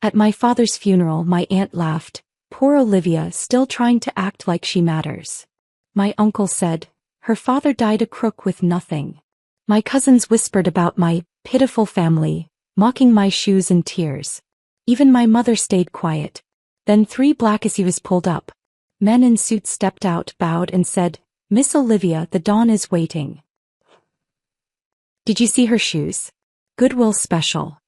At my father's funeral, my aunt laughed. Poor Olivia, still trying to act like she matters. My uncle said, her father died a crook with nothing. My cousins whispered about my pitiful family, mocking my shoes and tears. Even my mother stayed quiet. Then 3 black SUVs pulled up. Men in suits stepped out, bowed and said, Miss Olivia, the dawn is waiting. Did you see her shoes? Goodwill special.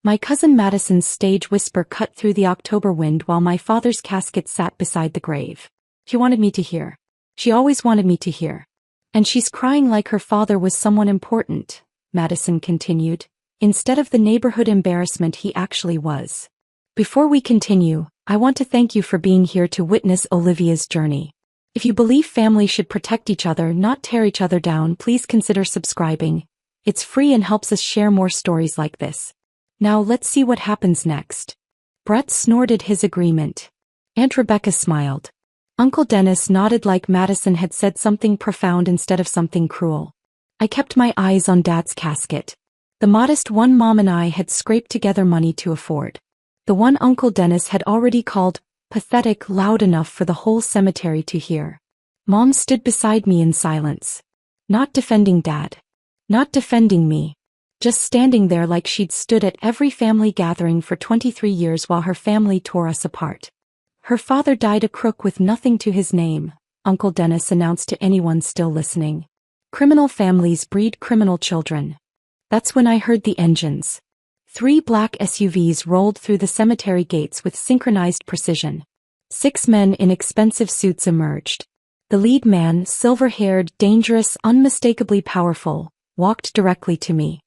My cousin Madison's stage whisper cut through the October wind while my father's casket sat beside the grave. She wanted me to hear. She always wanted me to hear. And she's crying like her father was someone important, Madison continued, instead of the neighborhood embarrassment he actually was. Before we continue, I want to thank you for being here to witness Olivia's journey. If you believe families should protect each other, not tear each other down, please consider subscribing. It's free and helps us share more stories like this. Now let's see what happens next. Brett snorted his agreement. Aunt Rebecca smiled. Uncle Dennis nodded like Madison had said something profound instead of something cruel. I kept my eyes on Dad's casket. The modest one Mom and I had scraped together money to afford. The one Uncle Dennis had already called pathetic loud enough for the whole cemetery to hear. Mom stood beside me in silence. Not defending Dad. Not defending me. Just standing there like she'd stood at every family gathering for 23 years while her family tore us apart. Her father died a crook with nothing to his name, Uncle Dennis announced to anyone still listening. Criminal families breed criminal children. That's when I heard the engines. 3 black SUVs rolled through the cemetery gates with synchronized precision. 6 men in expensive suits emerged. The lead man, silver-haired, dangerous, unmistakably powerful, walked directly to me.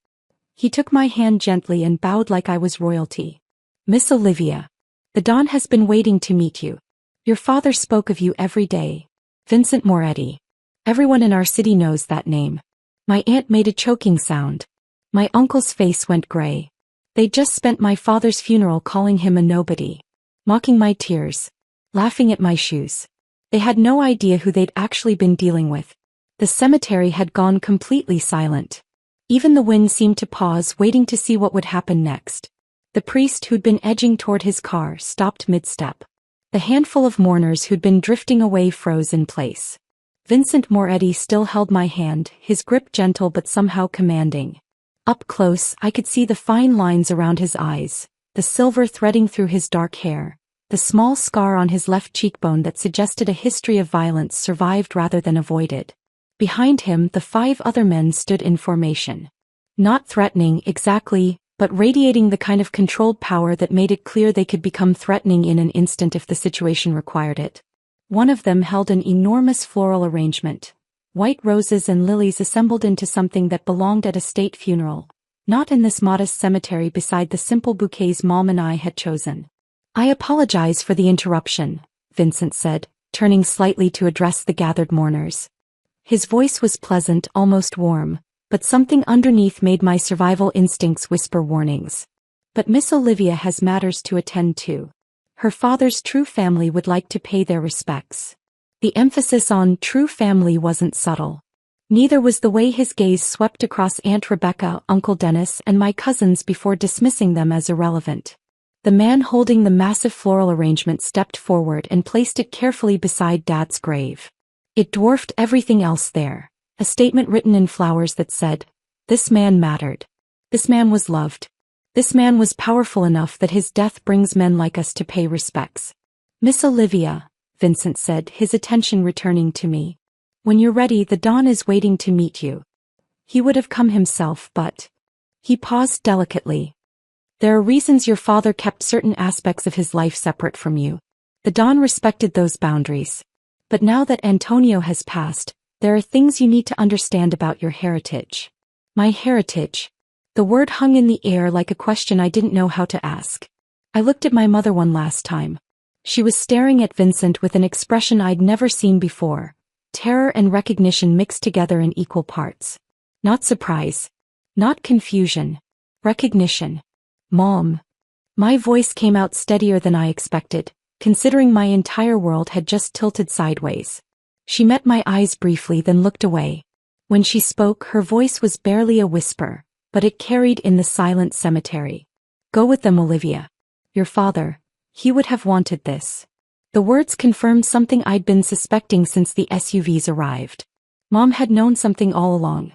He took my hand gently and bowed like I was royalty. Miss Olivia. The dawn has been waiting to meet you. Your father spoke of you every day. Vincent Moretti. Everyone in our city knows that name. My aunt made a choking sound. My uncle's face went gray. They'd just spent my father's funeral calling him a nobody. Mocking my tears. Laughing at my shoes. They had no idea who they'd actually been dealing with. The cemetery had gone completely silent. Even the wind seemed to pause, waiting to see what would happen next. The priest who'd been edging toward his car stopped mid-step. The handful of mourners who'd been drifting away froze in place. Vincent Moretti still held my hand, his grip gentle but somehow commanding. Up close, I could see the fine lines around his eyes, the silver threading through his dark hair, the small scar on his left cheekbone that suggested a history of violence survived rather than avoided. Behind him, the 5 other men stood in formation. Not threatening exactly, but radiating the kind of controlled power that made it clear they could become threatening in an instant if the situation required it. One of them held an enormous floral arrangement. White roses and lilies assembled into something that belonged at a state funeral, not in this modest cemetery beside the simple bouquets Mom and I had chosen. I apologize for the interruption, Vincent said, turning slightly to address the gathered mourners. His voice was pleasant, almost warm, but something underneath made my survival instincts whisper warnings. But Miss Olivia has matters to attend to. Her father's true family would like to pay their respects. The emphasis on true family wasn't subtle. Neither was the way his gaze swept across Aunt Rebecca, Uncle Dennis, and my cousins before dismissing them as irrelevant. The man holding the massive floral arrangement stepped forward and placed it carefully beside Dad's grave. It dwarfed everything else there, a statement written in flowers that said, "This man mattered. This man was loved. This man was powerful enough that his death brings men like us to pay respects." Miss Olivia, Vincent said, his attention returning to me. When you're ready, the dawn is waiting to meet you. He would have come himself, but... He paused delicately. There are reasons your father kept certain aspects of his life separate from you. The dawn respected those boundaries. But now that Antonio has passed, there are things you need to understand about your heritage. My heritage. The word hung in the air like a question I didn't know how to ask. I looked at my mother one last time. She was staring at Vincent with an expression I'd never seen before. Terror and recognition mixed together in equal parts. Not surprise. Not confusion. Recognition. Mom. My voice came out steadier than I expected, considering my entire world had just tilted sideways. She met my eyes briefly, then looked away. When she spoke, her voice was barely a whisper, but it carried in the silent cemetery. Go with them, Olivia. Your father. He would have wanted this. The words confirmed something I'd been suspecting since the SUVs arrived. Mom had known something all along.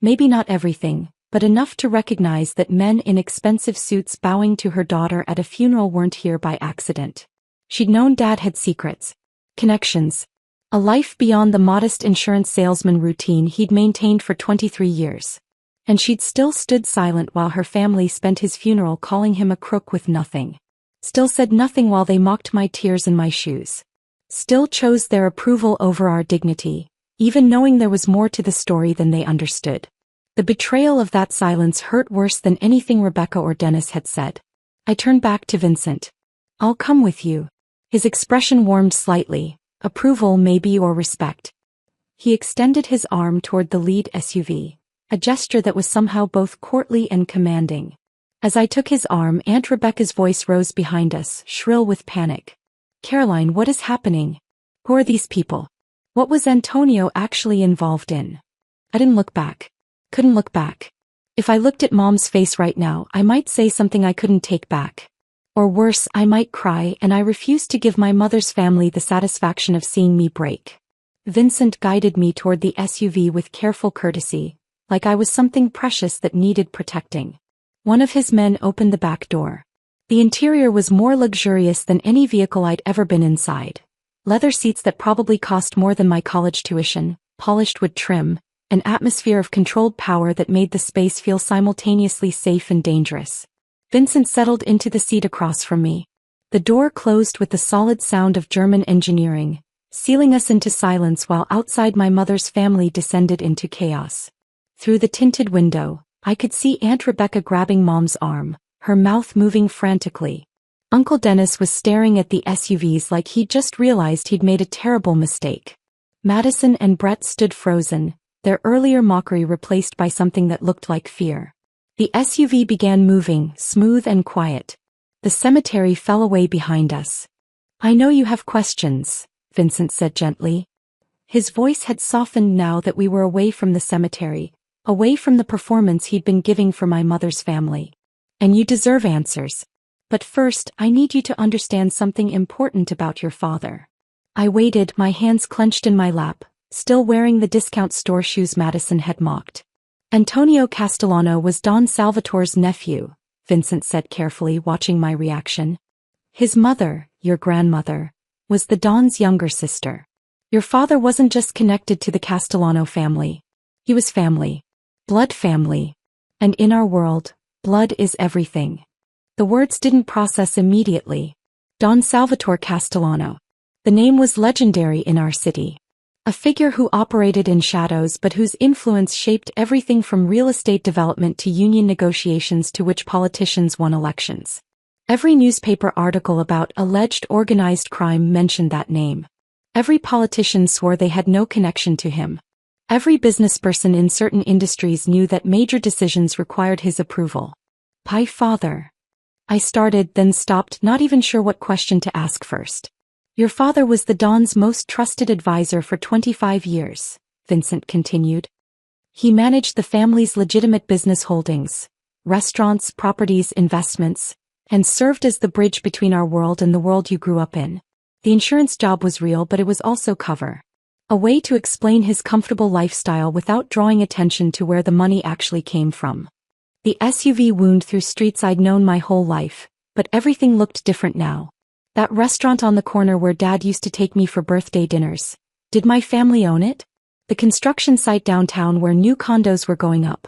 Maybe not everything, but enough to recognize that men in expensive suits bowing to her daughter at a funeral weren't here by accident. She'd known Dad had secrets, connections, a life beyond the modest insurance salesman routine he'd maintained for 23 years. And she'd still stood silent while her family spent his funeral calling him a crook with nothing. Still said nothing while they mocked my tears and my shoes. Still chose their approval over our dignity, even knowing there was more to the story than they understood. The betrayal of that silence hurt worse than anything Rebecca or Dennis had said. I turned back to Vincent. I'll come with you. His expression warmed slightly, approval maybe or respect. He extended his arm toward the lead SUV, a gesture that was somehow both courtly and commanding. As I took his arm, Aunt Rebecca's voice rose behind us, shrill with panic. Caroline, what is happening? Who are these people? What was Antonio actually involved in? I didn't look back. Couldn't look back. If I looked at Mom's face right now, I might say something I couldn't take back. Or worse, I might cry, and I refused to give my mother's family the satisfaction of seeing me break. Vincent guided me toward the SUV with careful courtesy, like I was something precious that needed protecting. One of his men opened the back door. The interior was more luxurious than any vehicle I'd ever been inside. Leather seats that probably cost more than my college tuition, polished wood trim, an atmosphere of controlled power that made the space feel simultaneously safe and dangerous. Vincent settled into the seat across from me. The door closed with the solid sound of German engineering, sealing us into silence while outside my mother's family descended into chaos. Through the tinted window, I could see Aunt Rebecca grabbing Mom's arm, her mouth moving frantically. Uncle Dennis was staring at the SUVs like he'd just realized he'd made a terrible mistake. Madison and Brett stood frozen, their earlier mockery replaced by something that looked like fear. The SUV began moving, smooth and quiet. The cemetery fell away behind us. I know you have questions, Vincent said gently. His voice had softened now that we were away from the cemetery, away from the performance he'd been giving for my mother's family. And you deserve answers. But first, I need you to understand something important about your father. I waited, my hands clenched in my lap, still wearing the discount store shoes Madison had mocked. Antonio Castellano was Don Salvatore's nephew, Vincent said carefully, watching my reaction. His mother, your grandmother, was the Don's younger sister. Your father wasn't just connected to the Castellano family. He was family. Blood family. And in our world, blood is everything. The words didn't process immediately. Don Salvatore Castellano. The name was legendary in our city. A figure who operated in shadows but whose influence shaped everything from real estate development to union negotiations to which politicians won elections. Every newspaper article about alleged organized crime mentioned that name. Every politician swore they had no connection to him. Every businessperson in certain industries knew that major decisions required his approval. My father. I started, then stopped, not even sure what question to ask first. Your father was the Don's most trusted advisor for 25 years, Vincent continued. He managed the family's legitimate business holdings, restaurants, properties, investments, and served as the bridge between our world and the world you grew up in. The insurance job was real, but it was also cover. A way to explain his comfortable lifestyle without drawing attention to where the money actually came from. The SUV wound through streets I'd known my whole life, but everything looked different now. That restaurant on the corner where Dad used to take me for birthday dinners. Did my family own it? The construction site downtown where new condos were going up.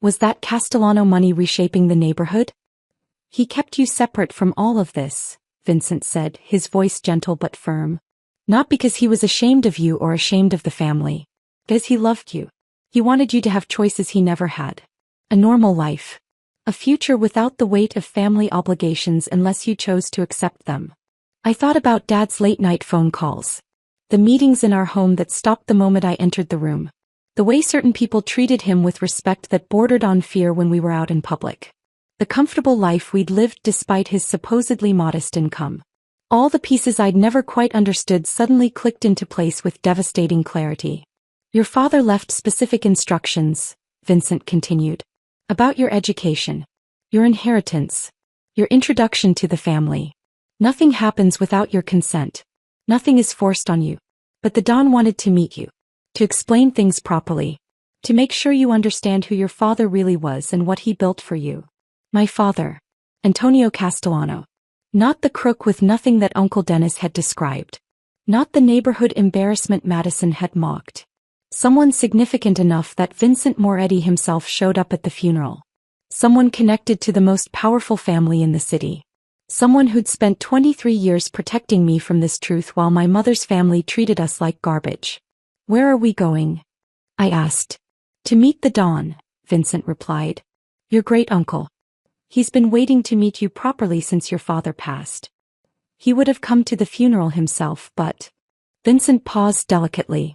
Was that Castellano money reshaping the neighborhood? He kept you separate from all of this, Vincent said, his voice gentle but firm. Not because he was ashamed of you or ashamed of the family. Because he loved you. He wanted you to have choices he never had. A normal life. A future without the weight of family obligations unless you chose to accept them. I thought about Dad's late-night phone calls. The meetings in our home that stopped the moment I entered the room. The way certain people treated him with respect that bordered on fear when we were out in public. The comfortable life we'd lived despite his supposedly modest income. All the pieces I'd never quite understood suddenly clicked into place with devastating clarity. Your father left specific instructions, Vincent continued. About your education. Your inheritance. Your introduction to the family. Nothing happens without your consent. Nothing is forced on you. But the Don wanted to meet you. To explain things properly. To make sure you understand who your father really was and what he built for you. My father. Antonio Castellano. Not the crook with nothing that Uncle Dennis had described. Not the neighborhood embarrassment Madison had mocked. Someone significant enough that Vincent Moretti himself showed up at the funeral. Someone connected to the most powerful family in the city. Someone who'd spent 23 years protecting me from this truth while my mother's family treated us like garbage. Where are we going? I asked. To meet the Don, Vincent replied. Your great uncle. He's been waiting to meet you properly since your father passed. He would have come to the funeral himself, but... Vincent paused delicately.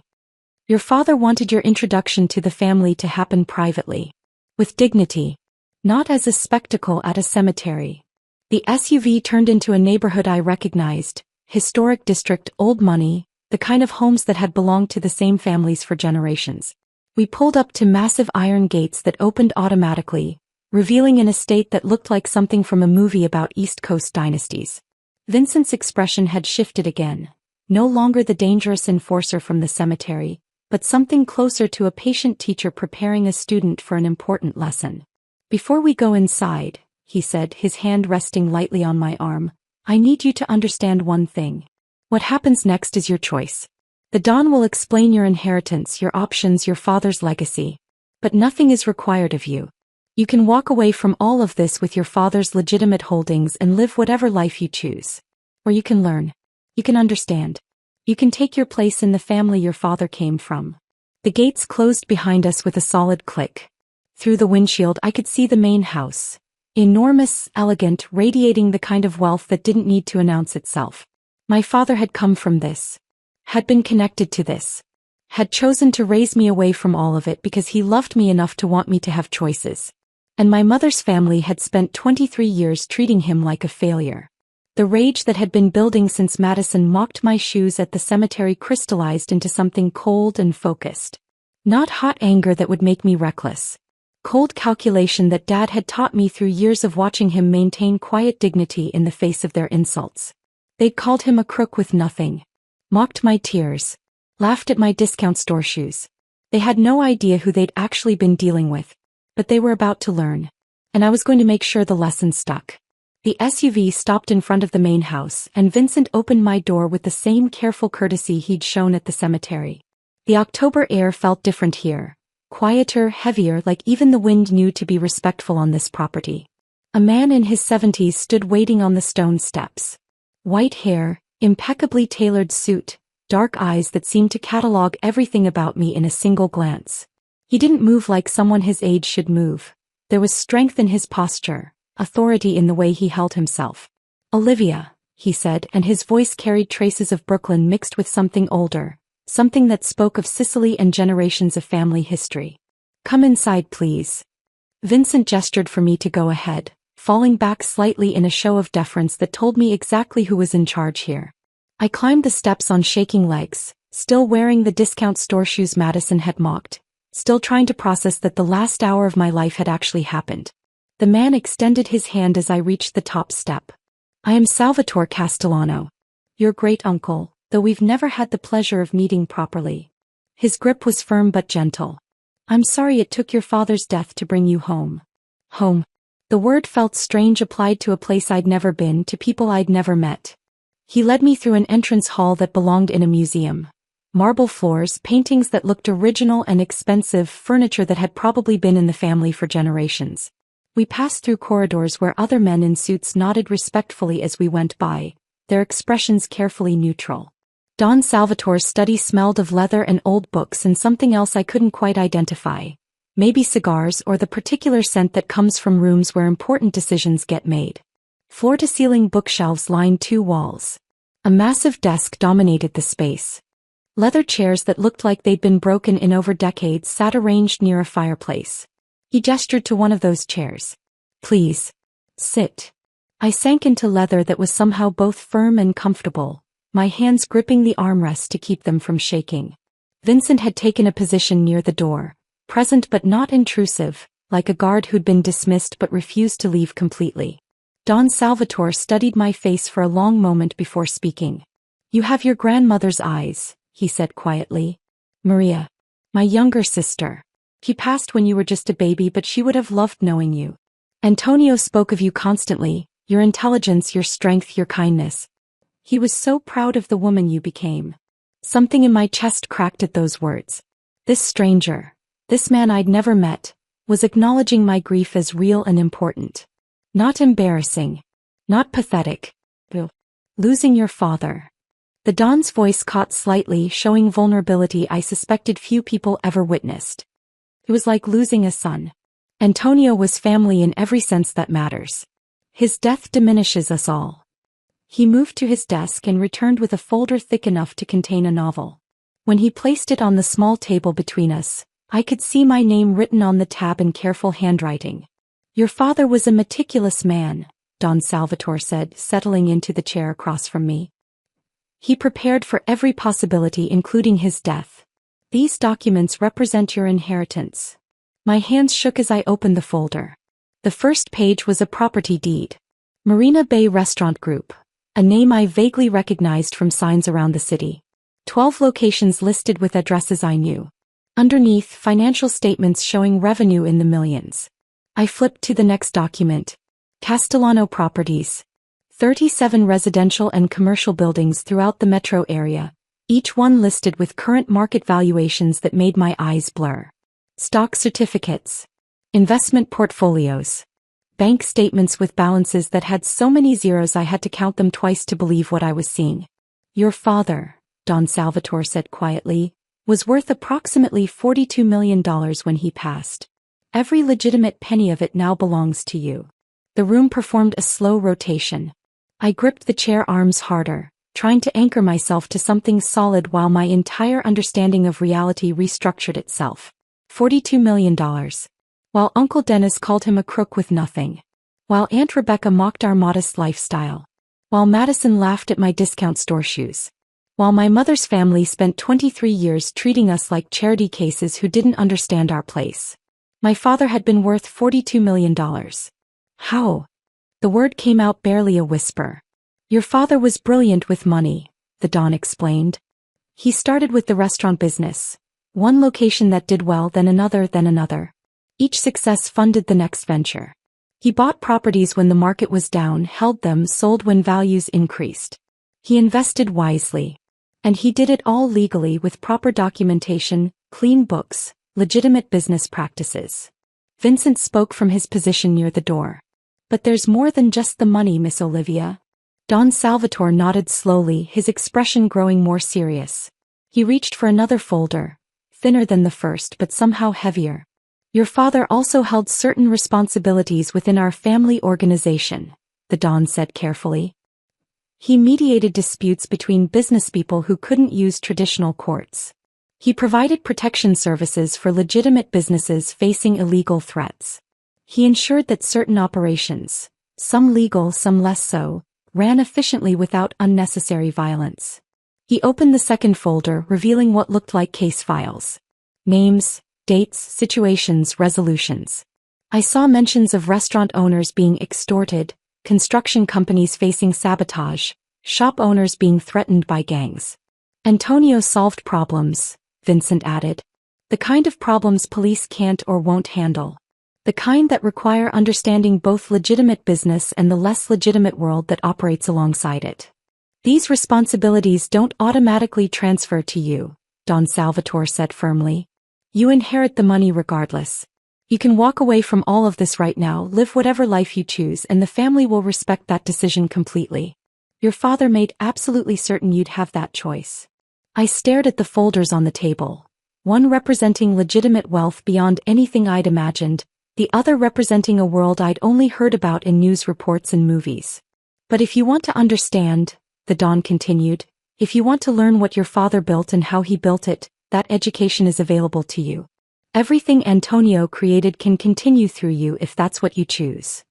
Your father wanted your introduction to the family to happen privately. With dignity. Not as a spectacle at a cemetery. The SUV turned into a neighborhood I recognized, historic district, old money, the kind of homes that had belonged to the same families for generations. We pulled up to massive iron gates that opened automatically, revealing an estate that looked like something from a movie about East Coast dynasties. Vincent's expression had shifted again, no longer the dangerous enforcer from the cemetery, but something closer to a patient teacher preparing a student for an important lesson. Before we go inside, he said, his hand resting lightly on my arm, I need you to understand one thing. What happens next is your choice. The Don will explain your inheritance, your options, your father's legacy. But nothing is required of you. You can walk away from all of this with your father's legitimate holdings and live whatever life you choose. Or you can learn. You can understand. You can take your place in the family your father came from. The gates closed behind us with a solid click. Through the windshield I could see the main house. Enormous, elegant, radiating the kind of wealth that didn't need to announce itself. My father had come from this. Had been connected to this. Had chosen to raise me away from all of it because he loved me enough to want me to have choices. And my mother's family had spent 23 years treating him like a failure. The rage that had been building since Madison mocked my shoes at the cemetery crystallized into something cold and focused. Not hot anger that would make me reckless. Cold calculation that Dad had taught me through years of watching him maintain quiet dignity in the face of their insults. They'd called him a crook with nothing. Mocked my tears. Laughed at my discount store shoes. They had no idea who they'd actually been dealing with. But they were about to learn. And I was going to make sure the lesson stuck. The SUV stopped in front of the main house, and Vincent opened my door with the same careful courtesy he'd shown at the cemetery. The October air felt different here. Quieter, heavier, like even the wind knew to be respectful on this property. A man in his 70s stood waiting on the stone steps. White hair, impeccably tailored suit, dark eyes that seemed to catalog everything about me in a single glance. He didn't move like someone his age should move. There was strength in his posture, authority in the way he held himself. Olivia, he said, and his voice carried traces of Brooklyn mixed with something older. Something that spoke of Sicily and generations of family history. Come inside, please. Vincent gestured for me to go ahead, falling back slightly in a show of deference that told me exactly who was in charge here. I climbed the steps on shaking legs, still wearing the discount store shoes Madison had mocked, still trying to process that the last hour of my life had actually happened. The man extended his hand as I reached the top step. I am Salvatore Castellano. Your great-uncle. Though we've never had the pleasure of meeting properly. His grip was firm but gentle. I'm sorry it took your father's death to bring you home. Home. The word felt strange applied to a place I'd never been, to people I'd never met. He led me through an entrance hall that belonged in a museum. Marble floors, paintings that looked original and expensive, furniture that had probably been in the family for generations. We passed through corridors where other men in suits nodded respectfully as we went by, their expressions carefully neutral. Don Salvatore's study smelled of leather and old books and something else I couldn't quite identify. Maybe cigars or the particular scent that comes from rooms where important decisions get made. Floor-to-ceiling bookshelves lined two walls. A massive desk dominated the space. Leather chairs that looked like they'd been broken in over decades sat arranged near a fireplace. He gestured to one of those chairs. Please. Sit. I sank into leather that was somehow both firm and comfortable, my hands gripping the armrest to keep them from shaking. Vincent had taken a position near the door, present but not intrusive, like a guard who'd been dismissed but refused to leave completely. Don Salvatore studied my face for a long moment before speaking. You have your grandmother's eyes, he said quietly. Maria. My younger sister. She passed when you were just a baby, but she would have loved knowing you. Antonio spoke of you constantly, your intelligence, your strength, your kindness. He was so proud of the woman you became. Something in my chest cracked at those words. This stranger, this man I'd never met, was acknowledging my grief as real and important. Not embarrassing. Not pathetic. Losing your father. The Don's voice caught slightly, showing vulnerability I suspected few people ever witnessed. It was like losing a son. Antonio was family in every sense that matters. His death diminishes us all. He moved to his desk and returned with a folder thick enough to contain a novel. When he placed it on the small table between us, I could see my name written on the tab in careful handwriting. Your father was a meticulous man, Don Salvatore said, settling into the chair across from me. He prepared for every possibility, including his death. These documents represent your inheritance. My hands shook as I opened the folder. The first page was a property deed. Marina Bay Restaurant Group, a name I vaguely recognized from signs around the city. 12 locations listed with addresses I knew. Underneath, financial statements showing revenue in the millions. I flipped to the next document. Castellano Properties. 37 residential and commercial buildings throughout the metro area, each one listed with current market valuations that made my eyes blur. Stock certificates. Investment portfolios. Bank statements with balances that had so many zeros I had to count them twice to believe what I was seeing. Your father, Don Salvatore said quietly, was worth approximately $42 million when he passed. Every legitimate penny of it now belongs to you. The room performed a slow rotation. I gripped the chair arms harder, trying to anchor myself to something solid while my entire understanding of reality restructured itself. $42 million. While Uncle Dennis called him a crook with nothing. While Aunt Rebecca mocked our modest lifestyle. While Madison laughed at my discount store shoes. While my mother's family spent 23 years treating us like charity cases who didn't understand our place. My father had been worth $42 million. How? The word came out barely a whisper. Your father was brilliant with money, the Don explained. He started with the restaurant business. One location that did well, then another, then another. Each success funded the next venture. He bought properties when the market was down, held them, sold when values increased. He invested wisely. And he did it all legally with proper documentation, clean books, legitimate business practices. Vincent spoke from his position near the door. But there's more than just the money, Miss Olivia. Don Salvatore nodded slowly, his expression growing more serious. He reached for another folder, thinner than the first but somehow heavier. Your father also held certain responsibilities within our family organization, the Don said carefully. He mediated disputes between businesspeople who couldn't use traditional courts. He provided protection services for legitimate businesses facing illegal threats. He ensured that certain operations, some legal, some less so, ran efficiently without unnecessary violence. He opened the second folder, revealing what looked like case files. Names, dates, situations, resolutions. I saw mentions of restaurant owners being extorted, construction companies facing sabotage, shop owners being threatened by gangs. Antonio solved problems, Vincent added. The kind of problems police can't or won't handle. The kind that require understanding both legitimate business and the less legitimate world that operates alongside it. These responsibilities don't automatically transfer to you, Don Salvatore said firmly. You inherit the money regardless. You can walk away from all of this right now, live whatever life you choose, and the family will respect that decision completely. Your father made absolutely certain you'd have that choice. I stared at the folders on the table, one representing legitimate wealth beyond anything I'd imagined, the other representing a world I'd only heard about in news reports and movies. But if you want to understand, the Don continued, if you want to learn what your father built and how he built it, that education is available to you. Everything Antonio created can continue through you if that's what you choose.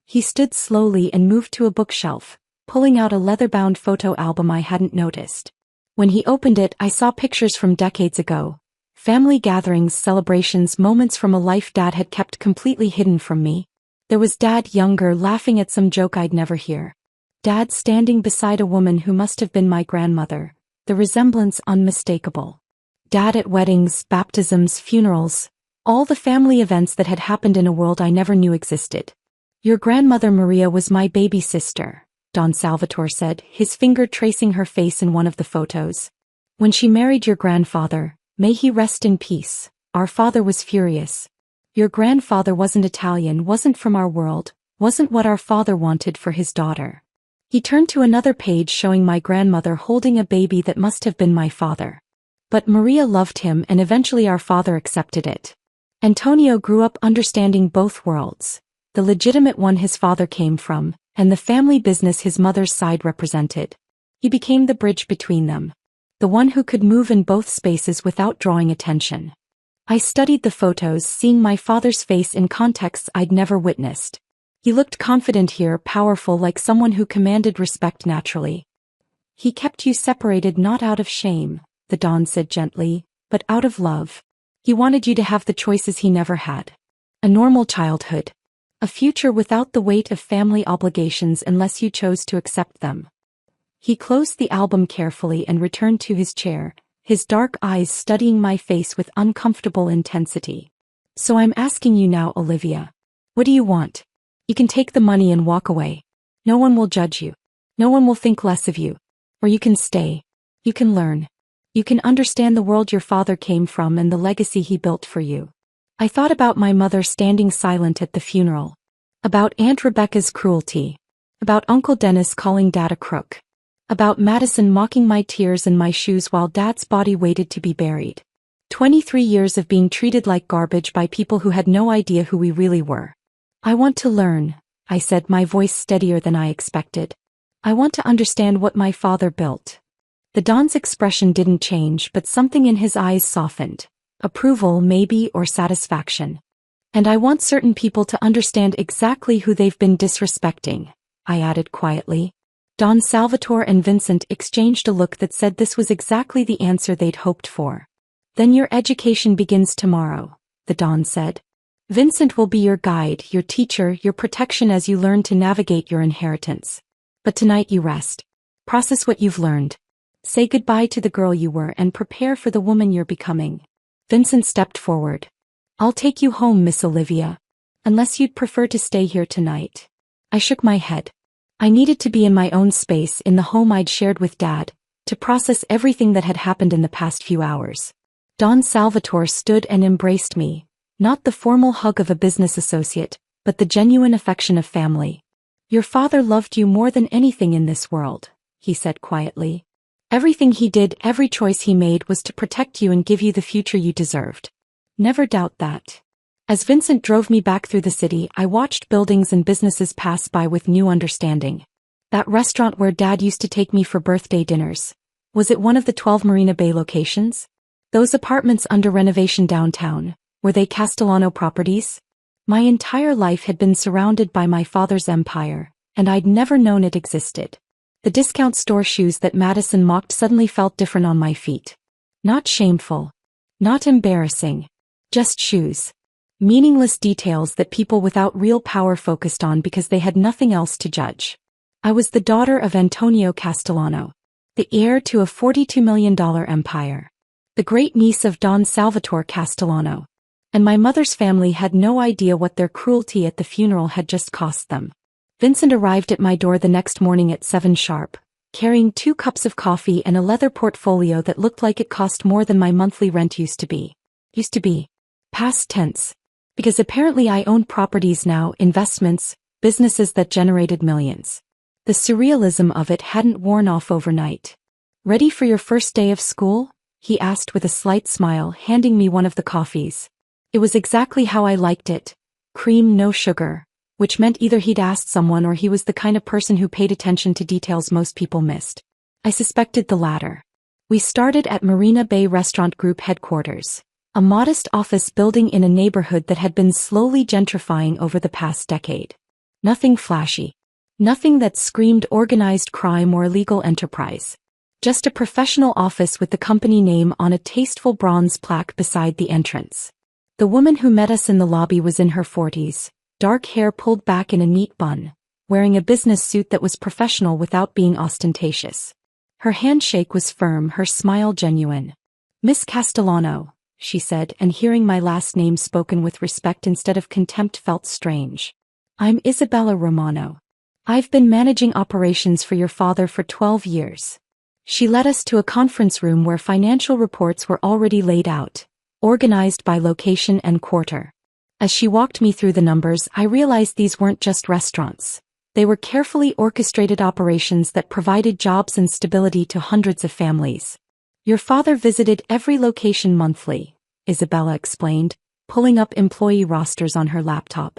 He stood slowly and moved to a bookshelf, pulling out a leather-bound photo album I hadn't noticed. When he opened it, I saw pictures from decades ago. Family gatherings, celebrations, moments from a life Dad had kept completely hidden from me. There was Dad younger laughing at some joke I'd never hear. Dad standing beside a woman who must have been my grandmother, the resemblance unmistakable. Dad at weddings, baptisms, funerals, all the family events that had happened in a world I never knew existed. Your grandmother Maria was my baby sister, Don Salvatore said, his finger tracing her face in one of the photos. When she married your grandfather, may he rest in peace, our father was furious. Your grandfather wasn't Italian, wasn't from our world, wasn't what our father wanted for his daughter. He turned to another page showing my grandmother holding a baby that must have been my father. But Maria loved him and eventually our father accepted it. Antonio grew up understanding both worlds, the legitimate one his father came from, and the family business his mother's side represented. He became the bridge between them, the one who could move in both spaces without drawing attention. I studied the photos, seeing my father's face in contexts I'd never witnessed. He looked confident here, powerful, like someone who commanded respect naturally. He kept you separated not out of shame, the Don said gently, but out of love. He wanted you to have the choices he never had. A normal childhood. A future without the weight of family obligations unless you chose to accept them. He closed the album carefully and returned to his chair, his dark eyes studying my face with uncomfortable intensity. So I'm asking you now, Olivia. What do you want? You can take the money and walk away. No one will judge you. No one will think less of you. Or you can stay. You can learn. You can understand the world your father came from and the legacy he built for you. I thought about my mother standing silent at the funeral. About Aunt Rebecca's cruelty. About Uncle Dennis calling Dad a crook. About Madison mocking my tears and my shoes while Dad's body waited to be buried. 23 years of being treated like garbage by people who had no idea who we really were. I want to learn, I said, my voice steadier than I expected. I want to understand what my father built. The Don's expression didn't change, but something in his eyes softened. Approval, maybe, or satisfaction. And I want certain people to understand exactly who they've been disrespecting, I added quietly. Don Salvatore and Vincent exchanged a look that said this was exactly the answer they'd hoped for. Then your education begins tomorrow, the Don said. Vincent will be your guide, your teacher, your protection as you learn to navigate your inheritance. But tonight you rest. Process what you've learned. Say goodbye to the girl you were and prepare for the woman you're becoming. Vincent stepped forward. I'll take you home, Miss Olivia. Unless you'd prefer to stay here tonight. I shook my head. I needed to be in my own space, in the home I'd shared with Dad, to process everything that had happened in the past few hours. Don Salvatore stood and embraced me, not the formal hug of a business associate, but the genuine affection of family. Your father loved you more than anything in this world, he said quietly. Everything he did, every choice he made was to protect you and give you the future you deserved. Never doubt that. As Vincent drove me back through the city, I watched buildings and businesses pass by with new understanding. That restaurant where Dad used to take me for birthday dinners. Was it one of the 12 Marina Bay locations? Those apartments under renovation downtown, were they Castellano properties? My entire life had been surrounded by my father's empire, and I'd never known it existed. The discount store shoes that Madison mocked suddenly felt different on my feet. Not shameful. Not embarrassing. Just shoes. Meaningless details that people without real power focused on because they had nothing else to judge. I was the daughter of Antonio Castellano, the heir to a $42 million empire. The great niece of Don Salvatore Castellano. And my mother's family had no idea what their cruelty at the funeral had just cost them. Vincent arrived at my door the next morning at 7 sharp, carrying 2 cups of coffee and a leather portfolio that looked like it cost more than my monthly rent used to be. Past tense. Because apparently I owned properties now, investments, businesses that generated millions. The surrealism of it hadn't worn off overnight. Ready for your first day of school? He asked with a slight smile, handing me one of the coffees. It was exactly how I liked it. Cream, no sugar. Which meant either he'd asked someone or he was the kind of person who paid attention to details most people missed. I suspected the latter. We started at Marina Bay Restaurant Group headquarters, a modest office building in a neighborhood that had been slowly gentrifying over the past decade. Nothing flashy. Nothing that screamed organized crime or illegal enterprise. Just a professional office with the company name on a tasteful bronze plaque beside the entrance. The woman who met us in the lobby was in her 40s. dark hair pulled back in a neat bun, wearing a business suit that was professional without being ostentatious. Her handshake was firm, her smile genuine. "Miss Castellano," she said, and hearing my last name spoken with respect instead of contempt felt strange. "I'm Isabella Romano. I've been managing operations for your father for 12 years. She led us to a conference room where financial reports were already laid out, organized by location and quarter. As she walked me through the numbers, I realized these weren't just restaurants. They were carefully orchestrated operations that provided jobs and stability to hundreds of families. Your father visited every location monthly," Isabella explained, pulling up employee rosters on her laptop.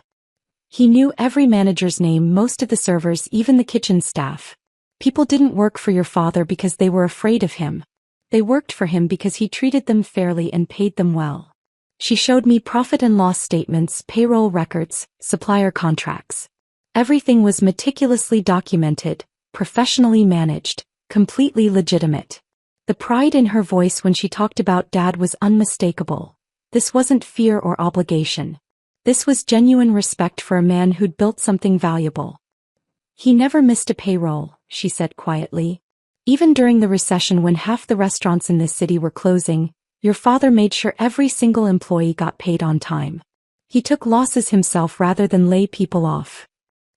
"He knew every manager's name, most of the servers, even the kitchen staff. People didn't work for your father because they were afraid of him. They worked for him because he treated them fairly and paid them well." She showed me profit and loss statements, payroll records, supplier contracts. Everything was meticulously documented, professionally managed, completely legitimate. The pride in her voice when she talked about Dad was unmistakable. This wasn't fear or obligation. This was genuine respect for a man who'd built something valuable. "He never missed a payroll," she said quietly. "Even during the recession when half the restaurants in this city were closing, your father made sure every single employee got paid on time. He took losses himself rather than lay people off."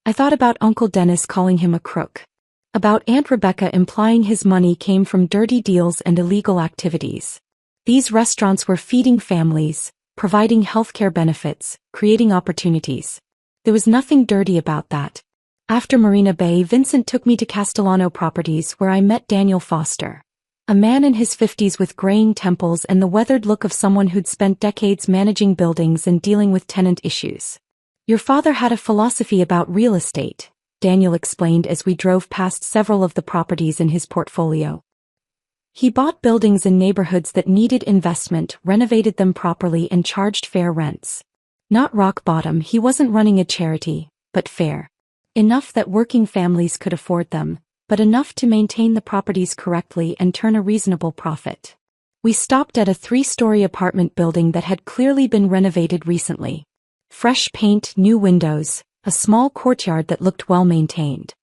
I thought about Uncle Dennis calling him a crook. About Aunt Rebecca implying his money came from dirty deals and illegal activities. These restaurants were feeding families, providing healthcare benefits, creating opportunities. There was nothing dirty about that. After Marina Bay, Vincent took me to Castellano Properties where I met Daniel Foster. A man in his 50s with graying temples and the weathered look of someone who'd spent decades managing buildings and dealing with tenant issues. "Your father had a philosophy about real estate," Daniel explained as we drove past several of the properties in his portfolio. "He bought buildings in neighborhoods that needed investment, renovated them properly and charged fair rents. Not rock bottom, he wasn't running a charity, but fair. Enough that working families could afford them, but enough to maintain the properties correctly and turn a reasonable profit." We stopped at a 3-story apartment building that had clearly been renovated recently. Fresh paint, new windows, a small courtyard that looked well maintained.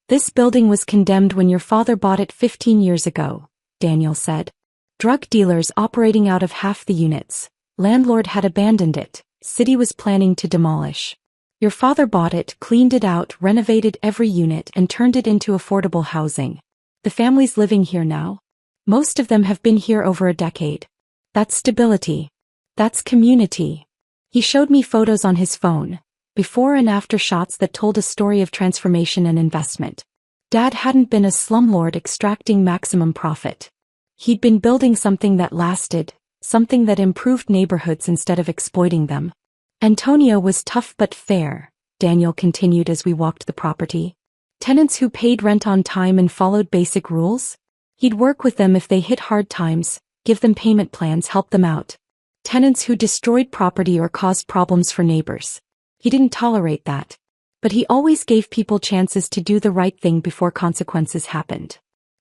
"This building was condemned when your father bought it 15 years ago, Daniel said. "Drug dealers operating out of half the units. Landlord had abandoned it, city was planning to demolish. Your father bought it, cleaned it out, renovated every unit and turned it into affordable housing. The families living here now? Most of them have been here over a decade. That's stability. That's community." He showed me photos on his phone, before and after shots that told a story of transformation and investment. Dad hadn't been a slumlord extracting maximum profit. He'd been building something that lasted, something that improved neighborhoods instead of exploiting them. "Antonio was tough but fair," Daniel continued as we walked the property. "Tenants who paid rent on time and followed basic rules? He'd work with them if they hit hard times, give them payment plans, help them out. Tenants who destroyed property or caused problems for neighbors. He didn't tolerate that. But he always gave people chances to do the right thing before consequences happened.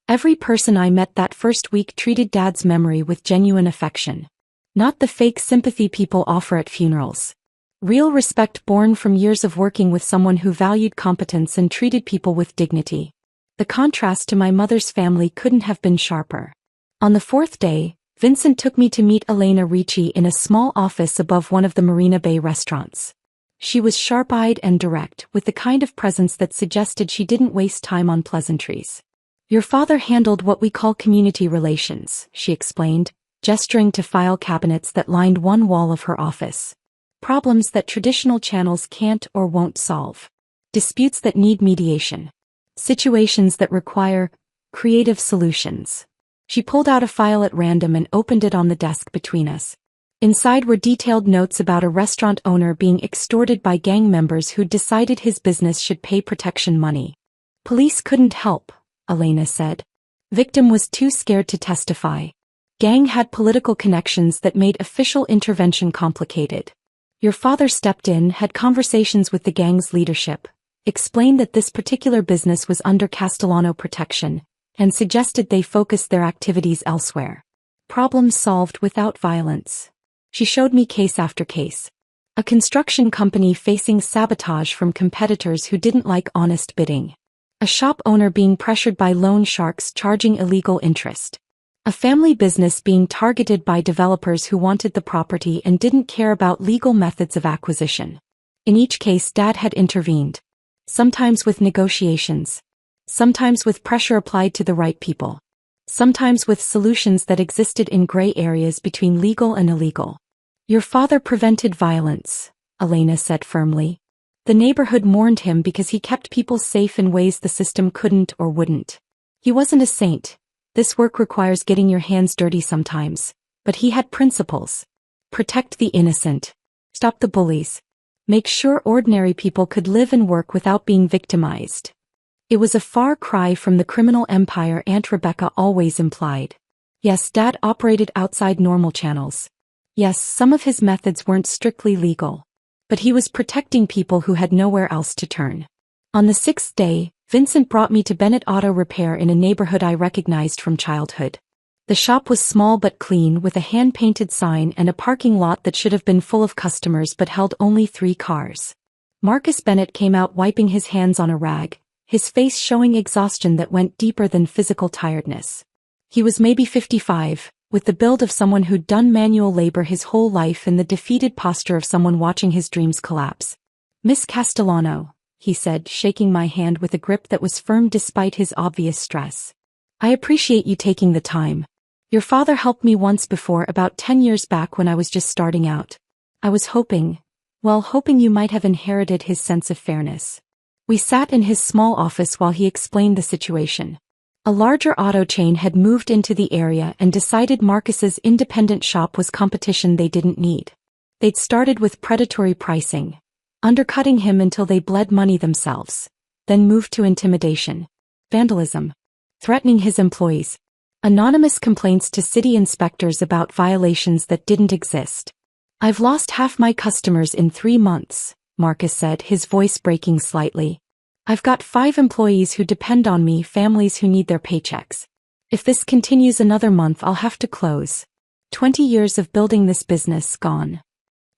Every person I met that first week treated Dad's memory with genuine affection. Not the fake sympathy people offer at funerals. Real respect born from years of working with someone who valued competence and treated people with dignity. The contrast to my mother's family couldn't have been sharper." On the 4th day, Vincent took me to meet Elena Ricci in a small office above one of the Marina Bay restaurants. She was sharp-eyed and direct, with the kind of presence that suggested she didn't waste time on pleasantries. "Your father handled what we call community relations," she explained, gesturing to file cabinets that lined one wall of her office. "Problems that traditional channels can't or won't solve. Disputes that need mediation. Situations that require creative solutions." She pulled out a file at random and opened it on the desk between us. Inside were detailed notes about a restaurant owner being extorted by gang members who'd decided his business should pay protection money. "Police couldn't help," Elena said. "Victim was too scared to testify. Gang had political connections that made official intervention complicated. Your father stepped in, had conversations with the gang's leadership, explained that this particular business was under Castellano protection, and suggested they focus their activities elsewhere. Problems solved without violence." She showed me case after case. A construction company facing sabotage from competitors who didn't like honest bidding. A shop owner being pressured by loan sharks charging illegal interest. A family business being targeted by developers who wanted the property and didn't care about legal methods of acquisition. In each case, Dad had intervened. Sometimes with negotiations. Sometimes with pressure applied to the right people. Sometimes with solutions that existed in gray areas between legal and illegal. Your father prevented violence, Elena said firmly. The neighborhood mourned him because he kept people safe in ways the system couldn't or wouldn't. He wasn't a saint. This work requires getting your hands dirty sometimes. But he had principles. Protect the innocent. Stop the bullies. Make sure ordinary people could live and work without being victimized. It was a far cry from the criminal empire Aunt Rebecca always implied. Yes, Dad operated outside normal channels. Yes, some of his methods weren't strictly legal. But he was protecting people who had nowhere else to turn. On the 6th day, Vincent brought me to Bennett Auto Repair in a neighborhood I recognized from childhood. The shop was small but clean, with a hand-painted sign and a parking lot that should have been full of customers but held only 3 cars. Marcus Bennett came out wiping his hands on a rag, his face showing exhaustion that went deeper than physical tiredness. He was maybe 55, with the build of someone who'd done manual labor his whole life and the defeated posture of someone watching his dreams collapse. "Miss Castellano," he said, shaking my hand with a grip that was firm despite his obvious stress. "I appreciate you taking the time. Your father helped me once before, about 10 years back when I was just starting out. I was hoping you might have inherited his sense of fairness." We sat in his small office while he explained the situation. A larger auto chain had moved into the area and decided Marcus's independent shop was competition they didn't need. They'd started with predatory pricing, undercutting him until they bled money themselves, then moved to intimidation, vandalism, threatening his employees, anonymous complaints to city inspectors about violations that didn't exist. "I've lost half my customers in 3 months, Marcus said, his voice breaking slightly. "I've got 5 employees who depend on me, families who need their paychecks. If this continues another month, I'll have to close. 20 years of building this business gone."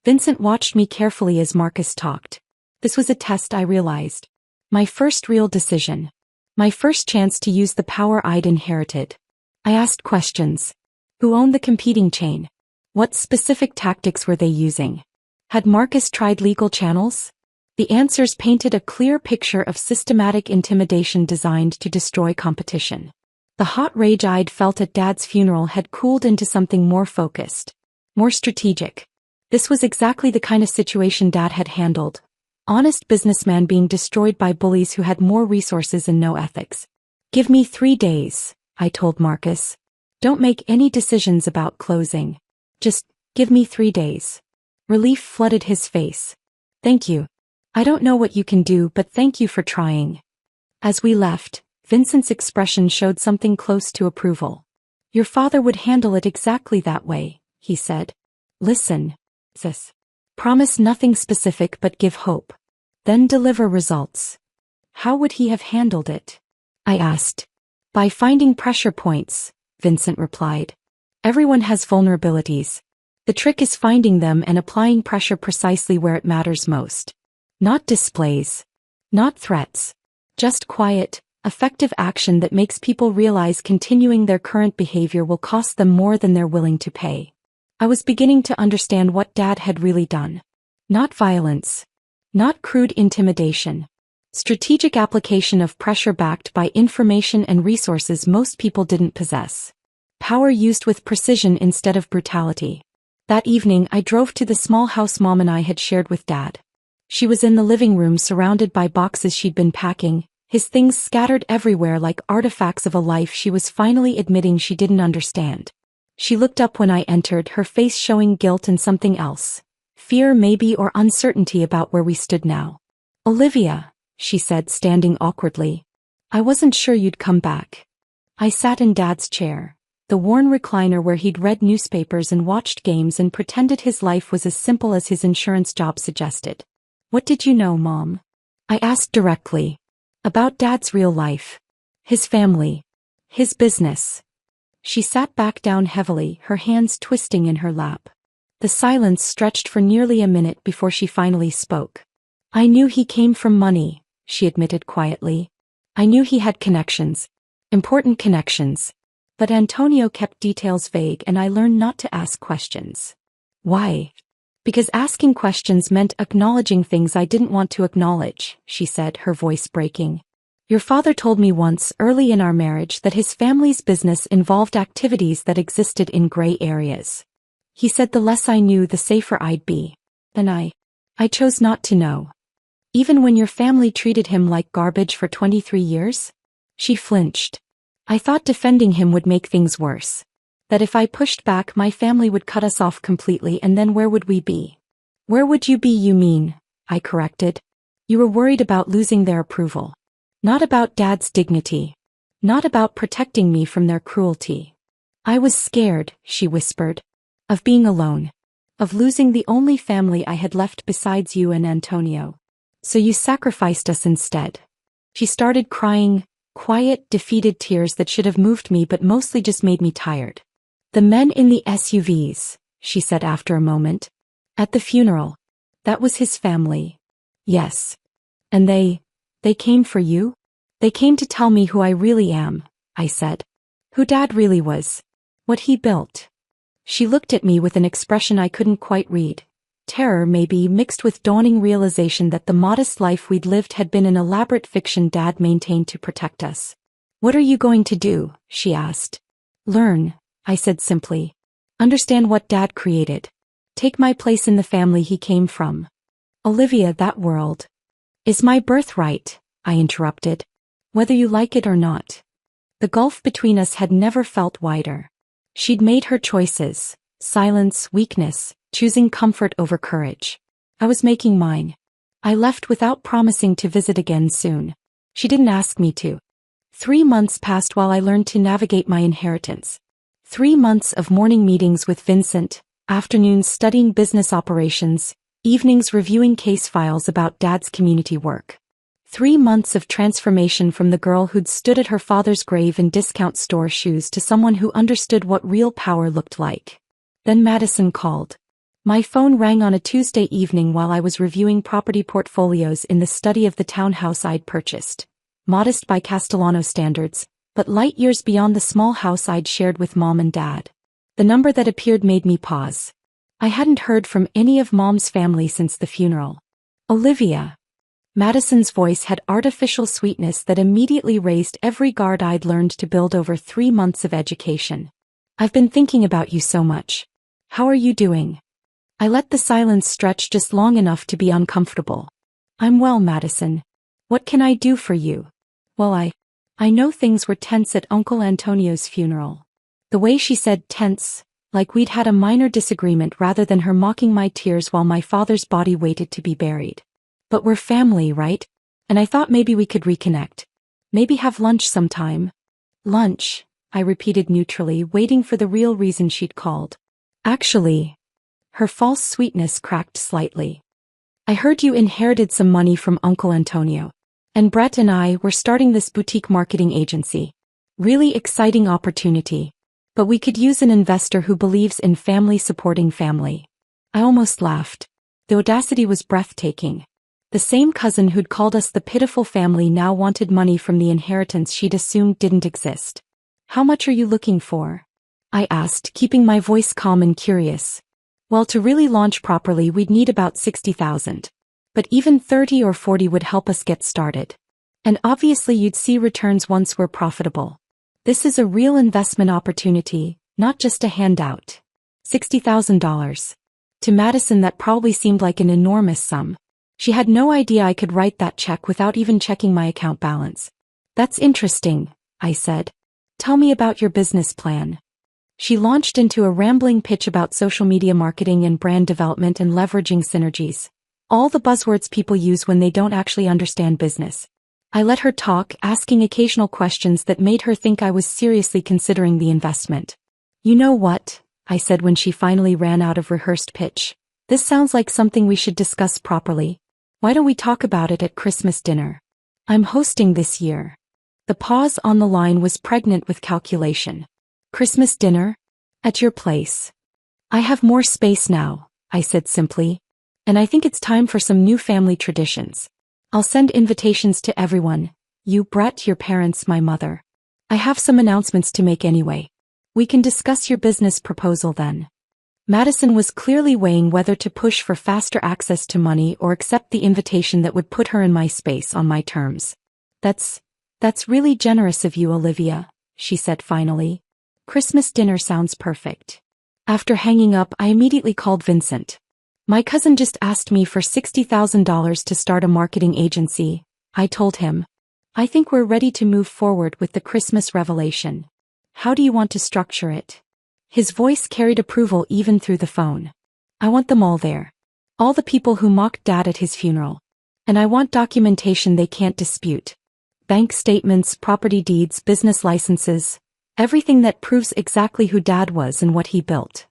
Vincent watched me carefully as Marcus talked. This was a test, I realized. My first real decision. My first chance to use the power I'd inherited. I asked questions. Who owned the competing chain? What specific tactics were they using? Had Marcus tried legal channels? The answers painted a clear picture of systematic intimidation designed to destroy competition. The hot rage I'd felt at Dad's funeral had cooled into something more focused, more strategic. This was exactly the kind of situation Dad had handled. Honest businessman being destroyed by bullies who had more resources and no ethics. "Give me 3 days, I told Marcus. "Don't make any decisions about closing. Just give me 3 days." Relief flooded his face. "Thank you. I don't know what you can do, but thank you for trying." As we left, Vincent's expression showed something close to approval. "Your father would handle it exactly that way," he said. "Listen, sis. Promise nothing specific but give hope. Then deliver results." "How would he have handled it?" I asked. "By finding pressure points," Vincent replied. "Everyone has vulnerabilities. The trick is finding them and applying pressure precisely where it matters most. Not displays. Not threats. Just quiet, effective action that makes people realize continuing their current behavior will cost them more than they're willing to pay." I was beginning to understand what Dad had really done. Not violence. Not crude intimidation. Strategic application of pressure backed by information and resources most people didn't possess. Power used with precision instead of brutality. That evening I drove to the small house Mom and I had shared with Dad. She was in the living room surrounded by boxes she'd been packing, his things scattered everywhere like artifacts of a life she was finally admitting she didn't understand. She looked up when I entered, her face showing guilt and something else. Fear maybe, or uncertainty about where we stood now. "Olivia," she said, standing awkwardly. "I wasn't sure you'd come back." I sat in Dad's chair, the worn recliner where he'd read newspapers and watched games and pretended his life was as simple as his insurance job suggested. "What did you know, Mom?" I asked directly. About Dad's real life. His family. His business. She sat back down heavily, her hands twisting in her lap. The silence stretched for nearly a minute before she finally spoke. I knew he came from money, she admitted quietly. I knew he had connections. Important connections. But Antonio kept details vague and I learned not to ask questions. Why? Because asking questions meant acknowledging things I didn't want to acknowledge, she said, her voice breaking. Your father told me once early in our marriage that his family's business involved activities that existed in gray areas. He said the less I knew the safer I'd be. And I chose not to know. Even when your family treated him like garbage for 23 years? She flinched. I thought defending him would make things worse. That if I pushed back my family would cut us off completely and then where would we be? Where would you be, you mean? I corrected. You were worried about losing their approval. Not about Dad's dignity. Not about protecting me from their cruelty. I was scared, she whispered. Of being alone. Of losing the only family I had left besides you and Antonio. So you sacrificed us instead. She started crying, quiet, defeated tears that should have moved me but mostly just made me tired. The men in the SUVs, she said after a moment. At the funeral. That was his family. Yes. And they came for you? They came to tell me who I really am, I said. Who Dad really was. What he built. She looked at me with an expression I couldn't quite read. Terror maybe, mixed with dawning realization that the modest life we'd lived had been an elaborate fiction Dad maintained to protect us. What are you going to do? She asked. Learn, I said simply. Understand what Dad created. Take my place in the family he came from. Olivia, that world is my birthright, I interrupted. Whether you like it or not. The gulf between us had never felt wider. She'd made her choices, silence, weakness, choosing comfort over courage. I was making mine. I left without promising to visit again soon. She didn't ask me to. 3 months passed while I learned to navigate my inheritance. 3 months of morning meetings with Vincent, afternoons studying business operations, evenings reviewing case files about Dad's community work. 3 months of transformation from the girl who'd stood at her father's grave in discount store shoes to someone who understood what real power looked like. Then Madison called. My phone rang on a Tuesday evening while I was reviewing property portfolios in the study of the townhouse I'd purchased. Modest by Castellano standards, but light years beyond the small house I'd shared with Mom and Dad. The number that appeared made me pause. I hadn't heard from any of Mom's family since the funeral. Olivia. Madison's voice had artificial sweetness that immediately raised every guard I'd learned to build over 3 months of education. I've been thinking about you so much. How are you doing? I let the silence stretch just long enough to be uncomfortable. I'm well, Madison. What can I do for you? Well, I know things were tense at Uncle Antonio's funeral. The way she said tense, like we'd had a minor disagreement rather than her mocking my tears while my father's body waited to be buried. But we're family, right? And I thought maybe we could reconnect. Maybe have lunch sometime. Lunch, I repeated neutrally, waiting for the real reason she'd called. Actually, her false sweetness cracked slightly. I heard you inherited some money from Uncle Antonio. And Brett and I were starting this boutique marketing agency. Really exciting opportunity. But we could use an investor who believes in family supporting family. I almost laughed. The audacity was breathtaking. The same cousin who'd called us the pitiful family now wanted money from the inheritance she'd assumed didn't exist. How much are you looking for? I asked, keeping my voice calm and curious. Well, to really launch properly we'd need about 60,000. But even 30 or 40 would help us get started. And obviously you'd see returns once we're profitable. This is a real investment opportunity, not just a handout. $60,000. To Madison that probably seemed like an enormous sum. She had no idea I could write that check without even checking my account balance. That's interesting, I said. Tell me about your business plan. She launched into a rambling pitch about social media marketing and brand development and leveraging synergies. All the buzzwords people use when they don't actually understand business. I let her talk, asking occasional questions that made her think I was seriously considering the investment. You know what? I said when she finally ran out of rehearsed pitch. This sounds like something we should discuss properly. Why don't we talk about it at Christmas dinner? I'm hosting this year. The pause on the line was pregnant with calculation. Christmas dinner? At your place. I have more space now, I said simply. And I think it's time for some new family traditions. I'll send invitations to everyone. You, Brett, your parents, my mother. I have some announcements to make anyway. We can discuss your business proposal then. Madison was clearly weighing whether to push for faster access to money or accept the invitation that would put her in my space on my terms. That's really generous of you, Olivia, she said finally. Christmas dinner sounds perfect. After hanging up, I immediately called Vincent. My cousin just asked me for $60,000 to start a marketing agency, I told him. I think we're ready to move forward with the Christmas revelation. How do you want to structure it? His voice carried approval even through the phone. I want them all there. All the people who mocked Dad at his funeral. And I want documentation they can't dispute. Bank statements, property deeds, business licenses. Everything that proves exactly who Dad was and what he built.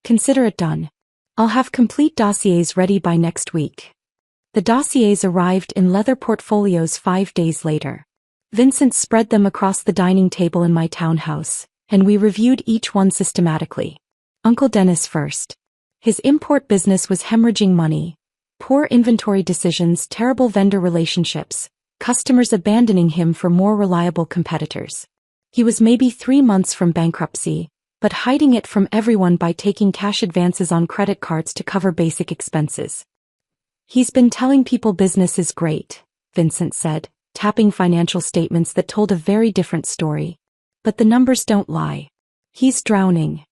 Consider it done. I'll have complete dossiers ready by next week. The dossiers arrived in leather portfolios 5 days later. Vincent spread them across the dining table in my townhouse, and we reviewed each one systematically. Uncle Dennis first. His import business was hemorrhaging money. Poor inventory decisions, terrible vendor relationships, customers abandoning him for more reliable competitors. He was maybe 3 months from bankruptcy, but hiding it from everyone by taking cash advances on credit cards to cover basic expenses. He's been telling people business is great, Vincent said, tapping financial statements that told a very different story. But the numbers don't lie. He's drowning.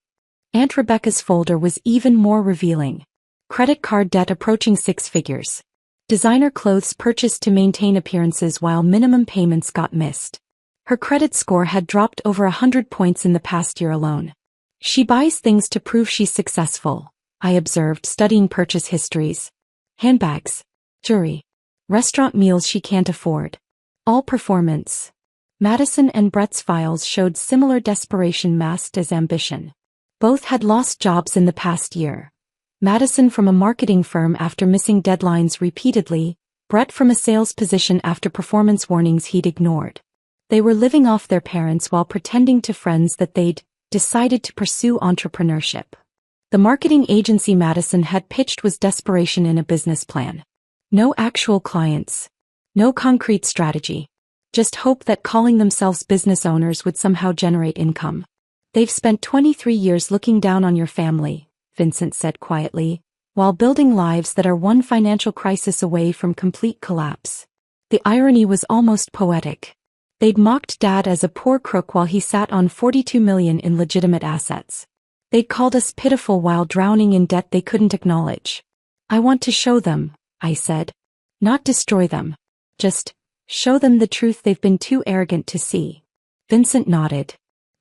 Aunt Rebecca's folder was even more revealing. Credit card debt approaching 6 figures. Designer clothes purchased to maintain appearances while minimum payments got missed. Her credit score had dropped over 100 points in the past year alone. She buys things to prove she's successful, I observed, studying purchase histories. Handbags, jewelry, restaurant meals she can't afford. All performance. Madison and Brett's files showed similar desperation masked as ambition. Both had lost jobs in the past year. Madison from a marketing firm after missing deadlines repeatedly, Brett from a sales position after performance warnings he'd ignored. They were living off their parents while pretending to friends that they'd decided to pursue entrepreneurship. The marketing agency Madison had pitched was desperation in a business plan. No actual clients. No concrete strategy. Just hope that calling themselves business owners would somehow generate income. They've spent 23 years looking down on your family, Vincent said quietly, while building lives that are one financial crisis away from complete collapse. The irony was almost poetic. They'd mocked Dad as a poor crook while he sat on $42 million in legitimate assets. They'd called us pitiful while drowning in debt they couldn't acknowledge. I want to show them, I said. Not destroy them. Just show them the truth they've been too arrogant to see. Vincent nodded.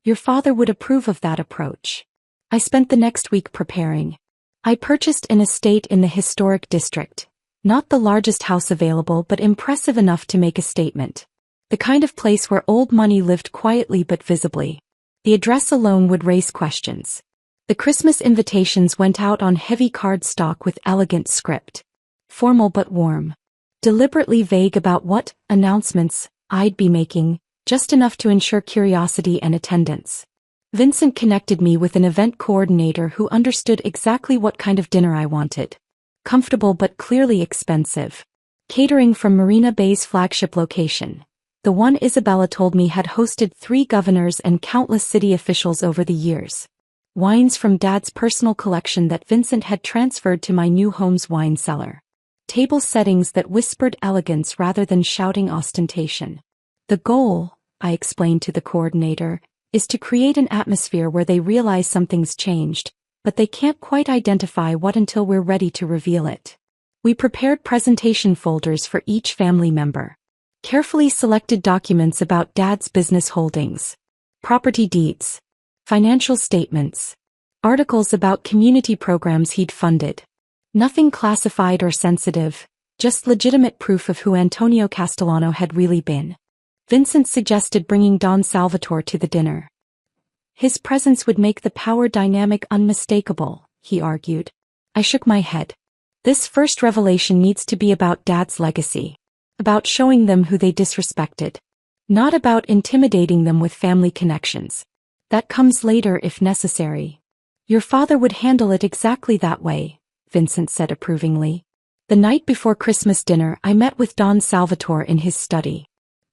Your father would approve of that approach. I spent the next week preparing. I purchased an estate in the historic district. Not the largest house available but impressive enough to make a statement. The kind of place where old money lived quietly but visibly. The address alone would raise questions. The Christmas invitations went out on heavy cardstock with elegant script. Formal but warm. Deliberately vague about what announcements I'd be making, just enough to ensure curiosity and attendance. Vincent connected me with an event coordinator who understood exactly what kind of dinner I wanted. Comfortable but clearly expensive. Catering from Marina Bay's flagship location. The one Isabella told me had hosted 3 governors and countless city officials over the years. Wines from Dad's personal collection that Vincent had transferred to my new home's wine cellar. Table settings that whispered elegance rather than shouting ostentation. The goal, I explained to the coordinator, is to create an atmosphere where they realize something's changed, but they can't quite identify what until we're ready to reveal it. We prepared presentation folders for each family member. Carefully selected documents about Dad's business holdings. Property deeds. Financial statements. Articles about community programs he'd funded. Nothing classified or sensitive, just legitimate proof of who Antonio Castellano had really been. Vincent suggested bringing Don Salvatore to the dinner. His presence would make the power dynamic unmistakable, he argued. I shook my head. This first revelation needs to be about Dad's legacy. About showing them who they disrespected. Not about intimidating them with family connections. That comes later if necessary. Your father would handle it exactly that way, Vincent said approvingly. The night before Christmas dinner, I met with Don Salvatore in his study.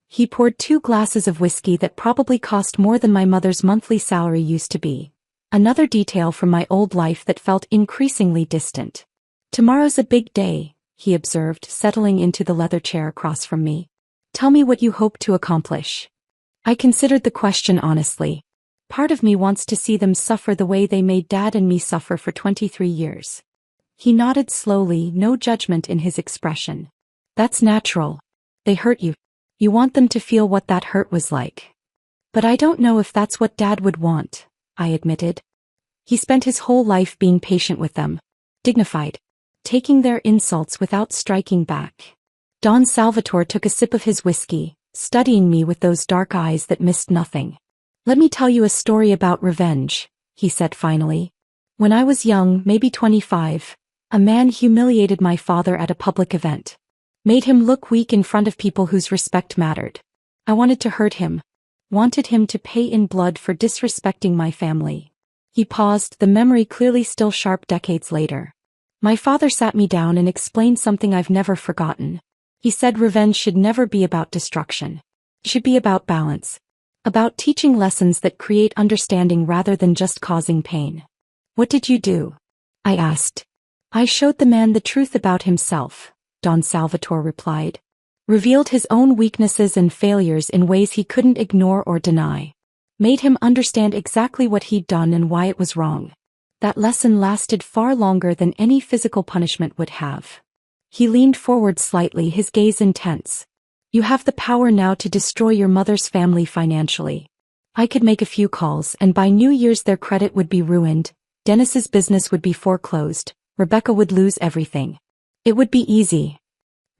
He poured 2 glasses of whiskey that probably cost more than my mother's monthly salary used to be. Another detail from my old life that felt increasingly distant. Tomorrow's a big day, he observed, settling into the leather chair across from me. Tell me what you hope to accomplish. I considered the question honestly. Part of me wants to see them suffer the way they made Dad and me suffer for 23 years. He nodded slowly, no judgment in his expression. That's natural. They hurt you. You want them to feel what that hurt was like. But I don't know if that's what Dad would want, I admitted. He spent his whole life being patient with them. Dignified. Taking their insults without striking back. Don Salvatore took a sip of his whiskey, studying me with those dark eyes that missed nothing. Let me tell you a story about revenge, he said finally. When I was young, maybe 25, a man humiliated my father at a public event. Made him look weak in front of people whose respect mattered. I wanted to hurt him. Wanted him to pay in blood for disrespecting my family. He paused, the memory clearly still sharp decades later. My father sat me down and explained something I've never forgotten. He said revenge should never be about destruction. It should be about balance. About teaching lessons that create understanding rather than just causing pain. What did you do? I asked. I showed the man the truth about himself, Don Salvatore replied. Revealed his own weaknesses and failures in ways he couldn't ignore or deny. Made him understand exactly what he'd done and why it was wrong. That lesson lasted far longer than any physical punishment would have. He leaned forward slightly, his gaze intense. You have the power now to destroy your mother's family financially. I could make a few calls and by New Year's their credit would be ruined, Dennis's business would be foreclosed, Rebecca would lose everything. It would be easy.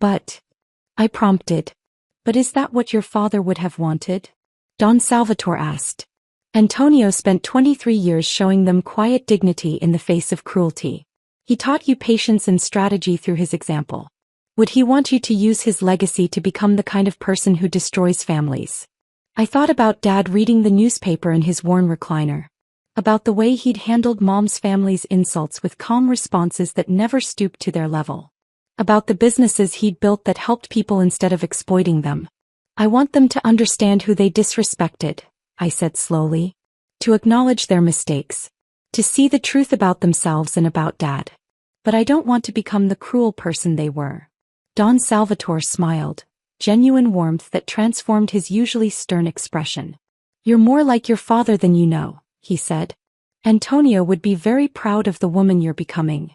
But, I prompted. But is that what your father would have wanted? Don Salvatore asked. Antonio spent 23 years showing them quiet dignity in the face of cruelty. He taught you patience and strategy through his example. Would he want you to use his legacy to become the kind of person who destroys families? I thought about Dad reading the newspaper in his worn recliner. About the way he'd handled Mom's family's insults with calm responses that never stooped to their level. About the businesses he'd built that helped people instead of exploiting them. I want them to understand who they disrespected, I said slowly. To acknowledge their mistakes. To see the truth about themselves and about Dad. But I don't want to become the cruel person they were. Don Salvatore smiled, genuine warmth that transformed his usually stern expression. You're more like your father than you know, he said. Antonio would be very proud of the woman you're becoming.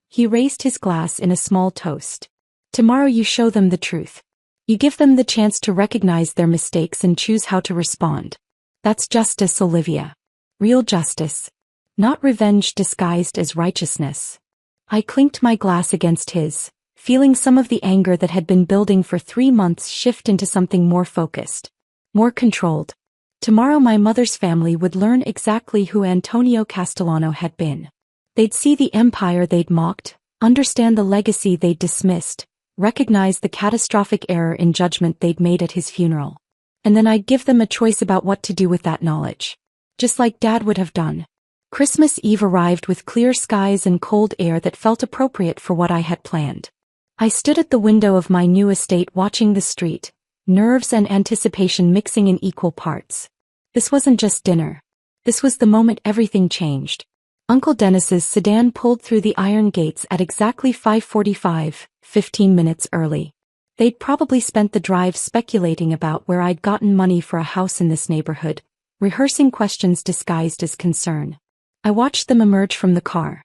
He raised his glass in a small toast. Tomorrow you show them the truth. You give them the chance to recognize their mistakes and choose how to respond. That's justice, Olivia. Real justice. Not revenge disguised as righteousness. I clinked my glass against his, feeling some of the anger that had been building for 3 months shift into something more focused. More controlled. Tomorrow my mother's family would learn exactly who Antonio Castellano had been. They'd see the empire they'd mocked, understand the legacy they'd dismissed, recognize the catastrophic error in judgment they'd made at his funeral. And then I'd give them a choice about what to do with that knowledge. Just like Dad would have done. Christmas Eve arrived with clear skies and cold air that felt appropriate for what I had planned. I stood at the window of my new estate watching the street, nerves and anticipation mixing in equal parts. This wasn't just dinner. This was the moment everything changed. Uncle Dennis's sedan pulled through the iron gates at exactly 5:45, 15 minutes early. They'd probably spent the drive speculating about where I'd gotten money for a house in this neighborhood, rehearsing questions disguised as concern. I watched them emerge from the car.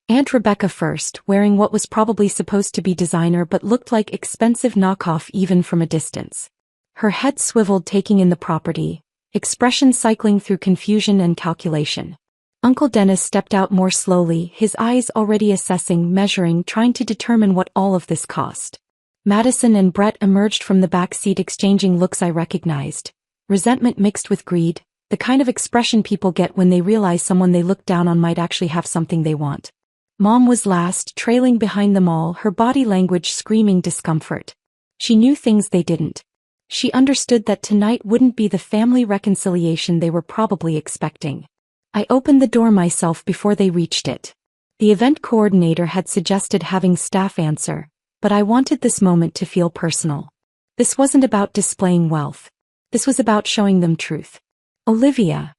Aunt Rebecca first, wearing what was probably supposed to be designer but looked like expensive knockoff even from a distance. Her head swiveled taking in the property, expression cycling through confusion and calculation. Uncle Dennis stepped out more slowly, his eyes already assessing, measuring, trying to determine what all of this cost. Madison and Brett emerged from the back seat exchanging looks I recognized. Resentment mixed with greed, the kind of expression people get when they realize someone they look down on might actually have something they want. Mom was last, trailing behind them all, her body language screaming discomfort. She knew things they didn't. She understood that tonight wouldn't be the family reconciliation they were probably expecting. I opened the door myself before they reached it. The event coordinator had suggested having staff answer, but I wanted this moment to feel personal. This wasn't about displaying wealth. This was about showing them truth. Olivia.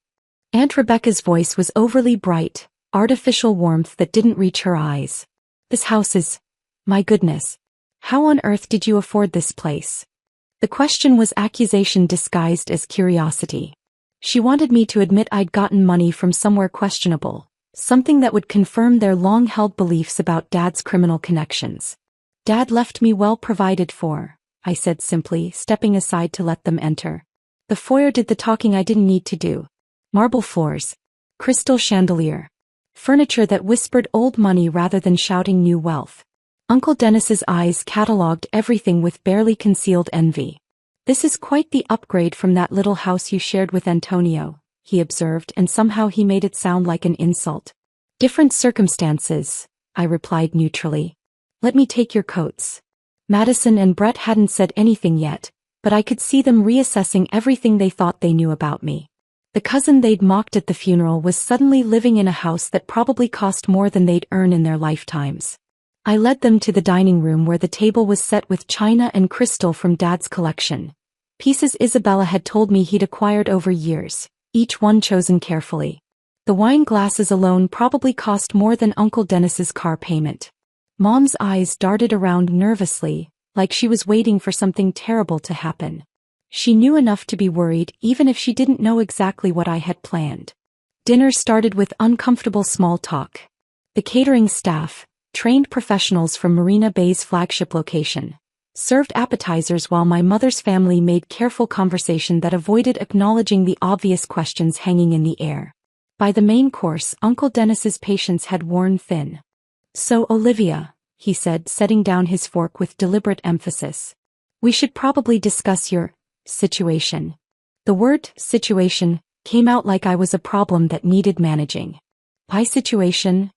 Aunt Rebecca's voice was overly bright, artificial warmth that didn't reach her eyes. This house is... my goodness. How on earth did you afford this place? The question was accusation disguised as curiosity. She wanted me to admit I'd gotten money from somewhere questionable, something that would confirm their long-held beliefs about Dad's criminal connections. Dad left me well provided for, I said simply, stepping aside to let them enter. The foyer did the talking I didn't need to do. Marble floors, crystal chandelier, furniture that whispered old money rather than shouting new wealth. Uncle Dennis's eyes catalogued everything with barely concealed envy. This is quite the upgrade from that little house you shared with Antonio, he observed, and somehow he made it sound like an insult. Different circumstances, I replied neutrally. Let me take your coats. Madison and Brett hadn't said anything yet, but I could see them reassessing everything they thought they knew about me. The cousin they'd mocked at the funeral was suddenly living in a house that probably cost more than they'd earn in their lifetimes. I led them to the dining room where the table was set with china and crystal from Dad's collection. Pieces Isabella had told me he'd acquired over years, each one chosen carefully. The wine glasses alone probably cost more than Uncle Dennis's car payment. Mom's eyes darted around nervously, like she was waiting for something terrible to happen. She knew enough to be worried even if she didn't know exactly what I had planned. Dinner started with uncomfortable small talk. The catering staff, trained professionals from Marina Bay's flagship location, served appetizers while my mother's family made careful conversation that avoided acknowledging the obvious questions hanging in the air. By the main course, Uncle Dennis's patience had worn thin. So Olivia, he said, setting down his fork with deliberate emphasis. We should probably discuss your situation. The word situation came out like I was a problem that needed managing. My situation?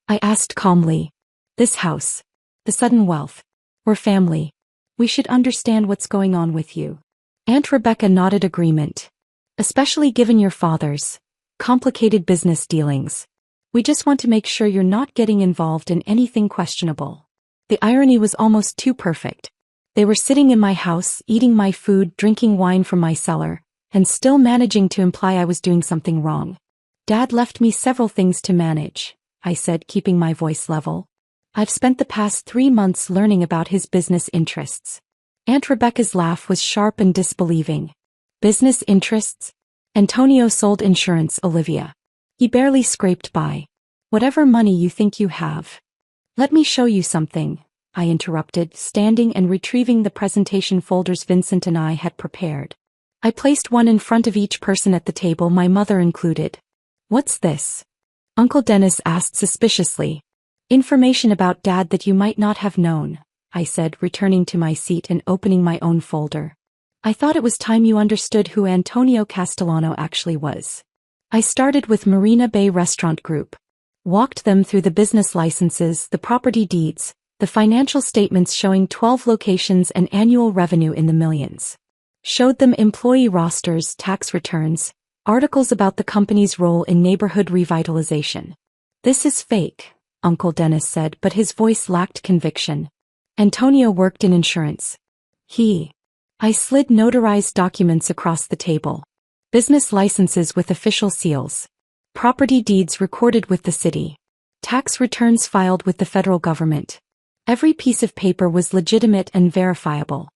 I asked calmly. This house. The sudden wealth. We're family. We should understand what's going on with you. Aunt Rebecca nodded agreement. Especially given your father's complicated business dealings. We just want to make sure you're not getting involved in anything questionable. The irony was almost too perfect. They were sitting in my house, eating my food, drinking wine from my cellar, and still managing to imply I was doing something wrong. Dad left me several things to manage, I said, keeping my voice level. I've spent the past 3 months learning about his business interests. Aunt Rebecca's laugh was sharp and disbelieving. Business interests? Antonio sold insurance, Olivia. He barely scraped by. Whatever money you think you have. Let me show you something, I interrupted, standing and retrieving the presentation folders Vincent and I had prepared. I placed one in front of each person at the table, my mother included. What's this? Uncle Dennis asked suspiciously. Information about Dad that you might not have known, I said, returning to my seat and opening my own folder. I thought it was time you understood who Antonio Castellano actually was. I started with Marina Bay Restaurant Group. Walked them through the business licenses, the property deeds, the financial statements showing 12 locations and annual revenue in the millions. Showed them employee rosters, tax returns, articles about the company's role in neighborhood revitalization. This is fake, Uncle Dennis said, but his voice lacked conviction. Antonio worked in insurance. I slid notarized documents across the table. Business licenses with official seals. Property deeds recorded with the city. Tax returns filed with the federal government. Every piece of paper was legitimate and verifiable.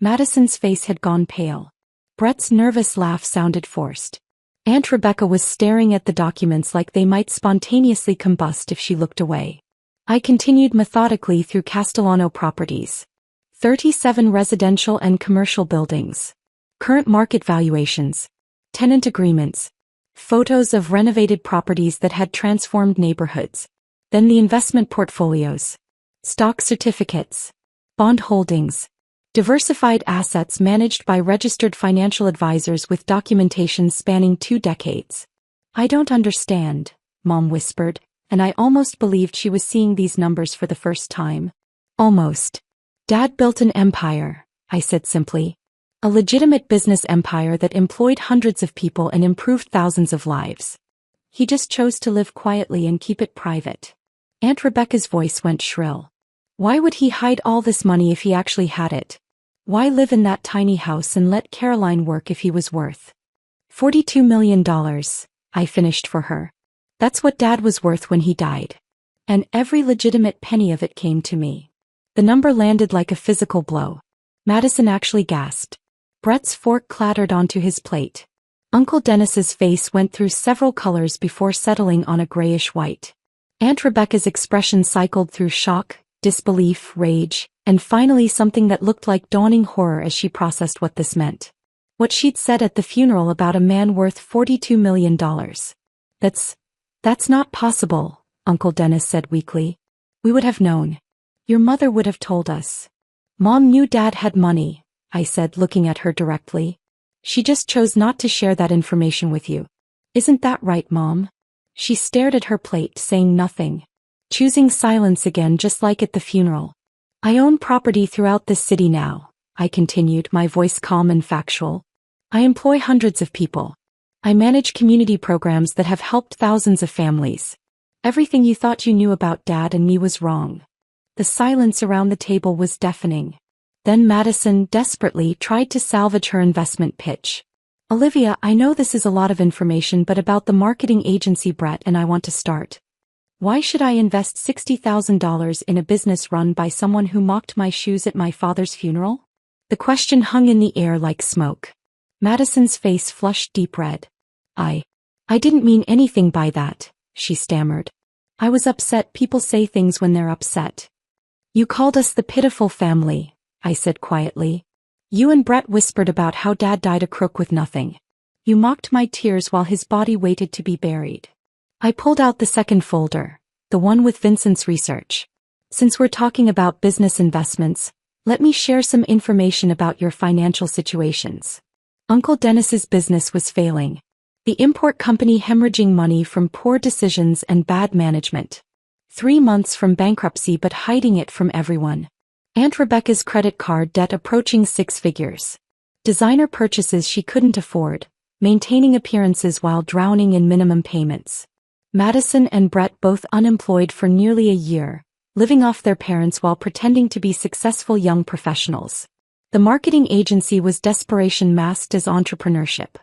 Madison's face had gone pale. Brett's nervous laugh sounded forced. Aunt Rebecca was staring at the documents like they might spontaneously combust if she looked away. I continued methodically through Castellano properties. 37 residential and commercial buildings. Current market valuations. Tenant agreements. Photos of renovated properties that had transformed neighborhoods. Then the investment portfolios. Stock certificates. Bond holdings. Diversified assets managed by registered financial advisors with documentation spanning 2 decades. I don't understand, Mom whispered, and I almost believed she was seeing these numbers for the first time. Almost. Dad built an empire, I said simply. A legitimate business empire that employed hundreds of people and improved thousands of lives. He just chose to live quietly and keep it private. Aunt Rebecca's voice went shrill. Why would he hide all this money if he actually had it? Why live in that tiny house and let Caroline work if he was worth $42 million, I finished for her. That's what Dad was worth when he died. And every legitimate penny of it came to me. The number landed like a physical blow. Madison actually gasped. Brett's fork clattered onto his plate. Uncle Dennis's face went through several colors before settling on a grayish white. Aunt Rebecca's expression cycled through shock, disbelief, rage, and finally something that looked like dawning horror as she processed what this meant. What she'd said at the funeral about a man worth $42 million. That's not possible, Uncle Dennis said weakly. We would have known. Your mother would have told us. Mom knew Dad had money, I said, looking at her directly. She just chose not to share that information with you. Isn't that right, Mom? She stared at her plate, saying nothing. Choosing silence again, just like at the funeral. I own property throughout this city now, I continued, my voice calm and factual. I employ hundreds of people. I manage community programs that have helped thousands of families. Everything you thought you knew about Dad and me was wrong. The silence around the table was deafening. Then Madison desperately tried to salvage her investment pitch. Olivia, I know this is a lot of information, but about the marketing agency Brett and I want to start. Why should I invest $60,000 in a business run by someone who mocked my shoes at my father's funeral? The question hung in the air like smoke. Madison's face flushed deep red. I didn't mean anything by that, she stammered. I was upset. People say things when they're upset. You called us the pitiful family, I said quietly. You and Brett whispered about how Dad died a crook with nothing. You mocked my tears while his body waited to be buried. I pulled out the second folder, the one with Vincent's research. Since we're talking about business investments, let me share some information about your financial situations. Uncle Dennis's business was failing. The import company hemorrhaging money from poor decisions and bad management. 3 months from bankruptcy but hiding it from everyone. Aunt Rebecca's credit card debt approaching 6 figures. Designer purchases she couldn't afford, maintaining appearances while drowning in minimum payments. Madison and Brett both unemployed for nearly a year, living off their parents while pretending to be successful young professionals. The marketing agency was desperation masked as entrepreneurship.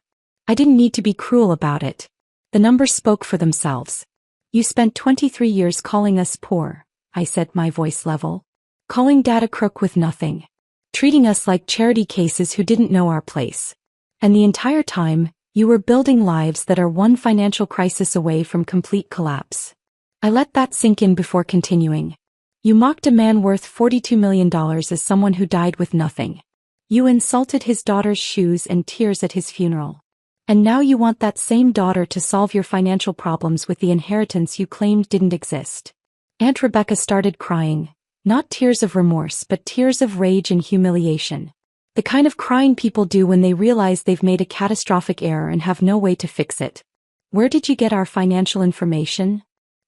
I didn't need to be cruel about it. The numbers spoke for themselves. You spent 23 years calling us poor, I said, my voice level. Calling Dad a crook with nothing. Treating us like charity cases who didn't know our place. And the entire time, you were building lives that are one financial crisis away from complete collapse. I let that sink in before continuing. You mocked a man worth $42 million as someone who died with nothing. You insulted his daughter's shoes and tears at his funeral. And now you want that same daughter to solve your financial problems with the inheritance you claimed didn't exist. Aunt Rebecca started crying, not tears of remorse but tears of rage and humiliation. The kind of crying people do when they realize they've made a catastrophic error and have no way to fix it. Where did you get our financial information?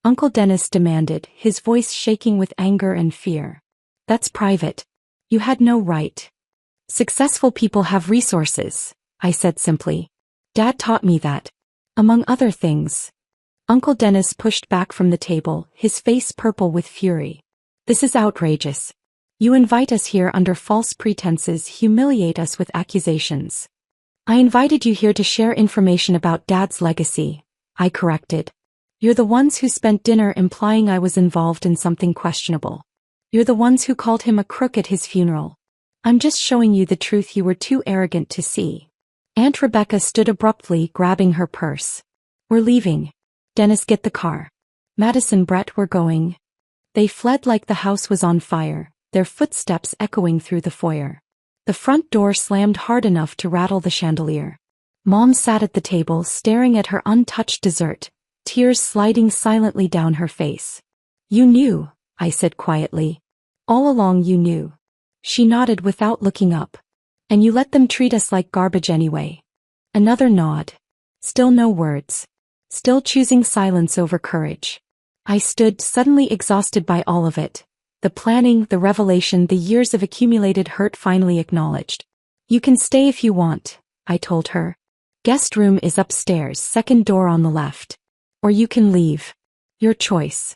Uncle Dennis demanded, his voice shaking with anger and fear. That's private. You had no right. Successful people have resources, I said simply. Dad taught me that. Among other things. Uncle Dennis pushed back from the table, his face purple with fury. This is outrageous. You invite us here under false pretenses, humiliate us with accusations. I invited you here to share information about Dad's legacy, I corrected. You're the ones who spent dinner implying I was involved in something questionable. You're the ones who called him a crook at his funeral. I'm just showing you the truth you were too arrogant to see. Aunt Rebecca stood abruptly, grabbing her purse. We're leaving. Dennis, get the car. Madison, Brett, we're going. They fled like the house was on fire, their footsteps echoing through the foyer. The front door slammed hard enough to rattle the chandelier. Mom sat at the table staring at her untouched dessert, tears sliding silently down her face. You knew, I said quietly. All along you knew. She nodded without looking up. And you let them treat us like garbage anyway. Another nod. Still no words. Still choosing silence over courage. I stood, suddenly exhausted by all of it. The planning, the revelation, the years of accumulated hurt finally acknowledged. You can stay if you want, I told her. Guest room is upstairs, second door on the left. Or you can leave. Your choice.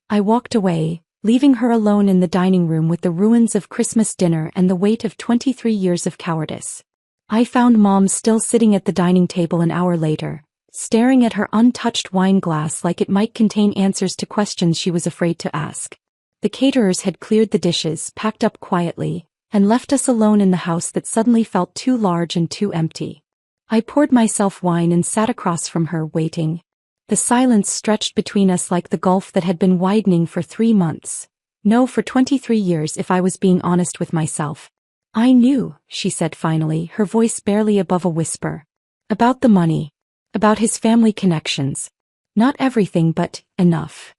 I walked away, leaving her alone in the dining room with the ruins of Christmas dinner and the weight of 23 years of cowardice. I found Mom still sitting at the dining table an hour later, staring at her untouched wine glass like it might contain answers to questions she was afraid to ask. The caterers had cleared the dishes, packed up quietly, and left us alone in the house that suddenly felt too large and too empty. I poured myself wine and sat across from her, waiting. The silence stretched between us like the gulf that had been widening for 3 months. No, for 23 years if I was being honest with myself. I knew, she said finally, her voice barely above a whisper. About the money. About his family connections. Not everything, but enough.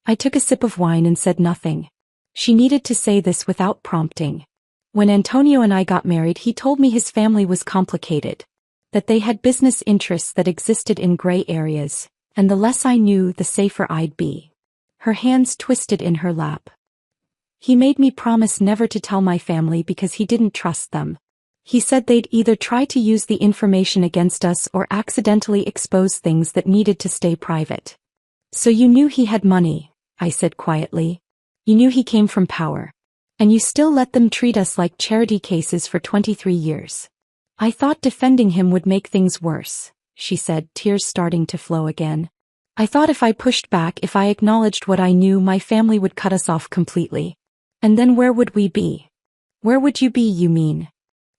I took a sip of wine and said nothing. She needed to say this without prompting. When Antonio and I got married, he told me his family was complicated. That they had business interests that existed in gray areas. And the less I knew, the safer I'd be. Her hands twisted in her lap. He made me promise never to tell my family because he didn't trust them. He said they'd either try to use the information against us or accidentally expose things that needed to stay private. So you knew he had money, I said quietly. You knew he came from power. And you still let them treat us like charity cases for 23 years. I thought defending him would make things worse, she said, tears starting to flow again. I thought if I pushed back, if I acknowledged what I knew, my family would cut us off completely. And then where would we be? Where would you be, you mean?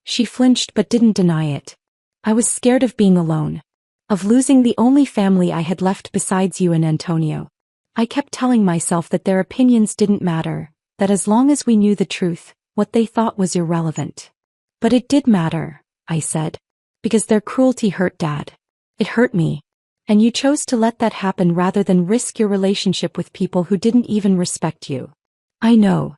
She flinched but didn't deny it. I was scared of being alone. Of losing the only family I had left besides you and Antonio. I kept telling myself that their opinions didn't matter, that as long as we knew the truth, what they thought was irrelevant. But it did matter, I said. Because their cruelty hurt Dad. It hurt me. And you chose to let that happen rather than risk your relationship with people who didn't even respect you. I know.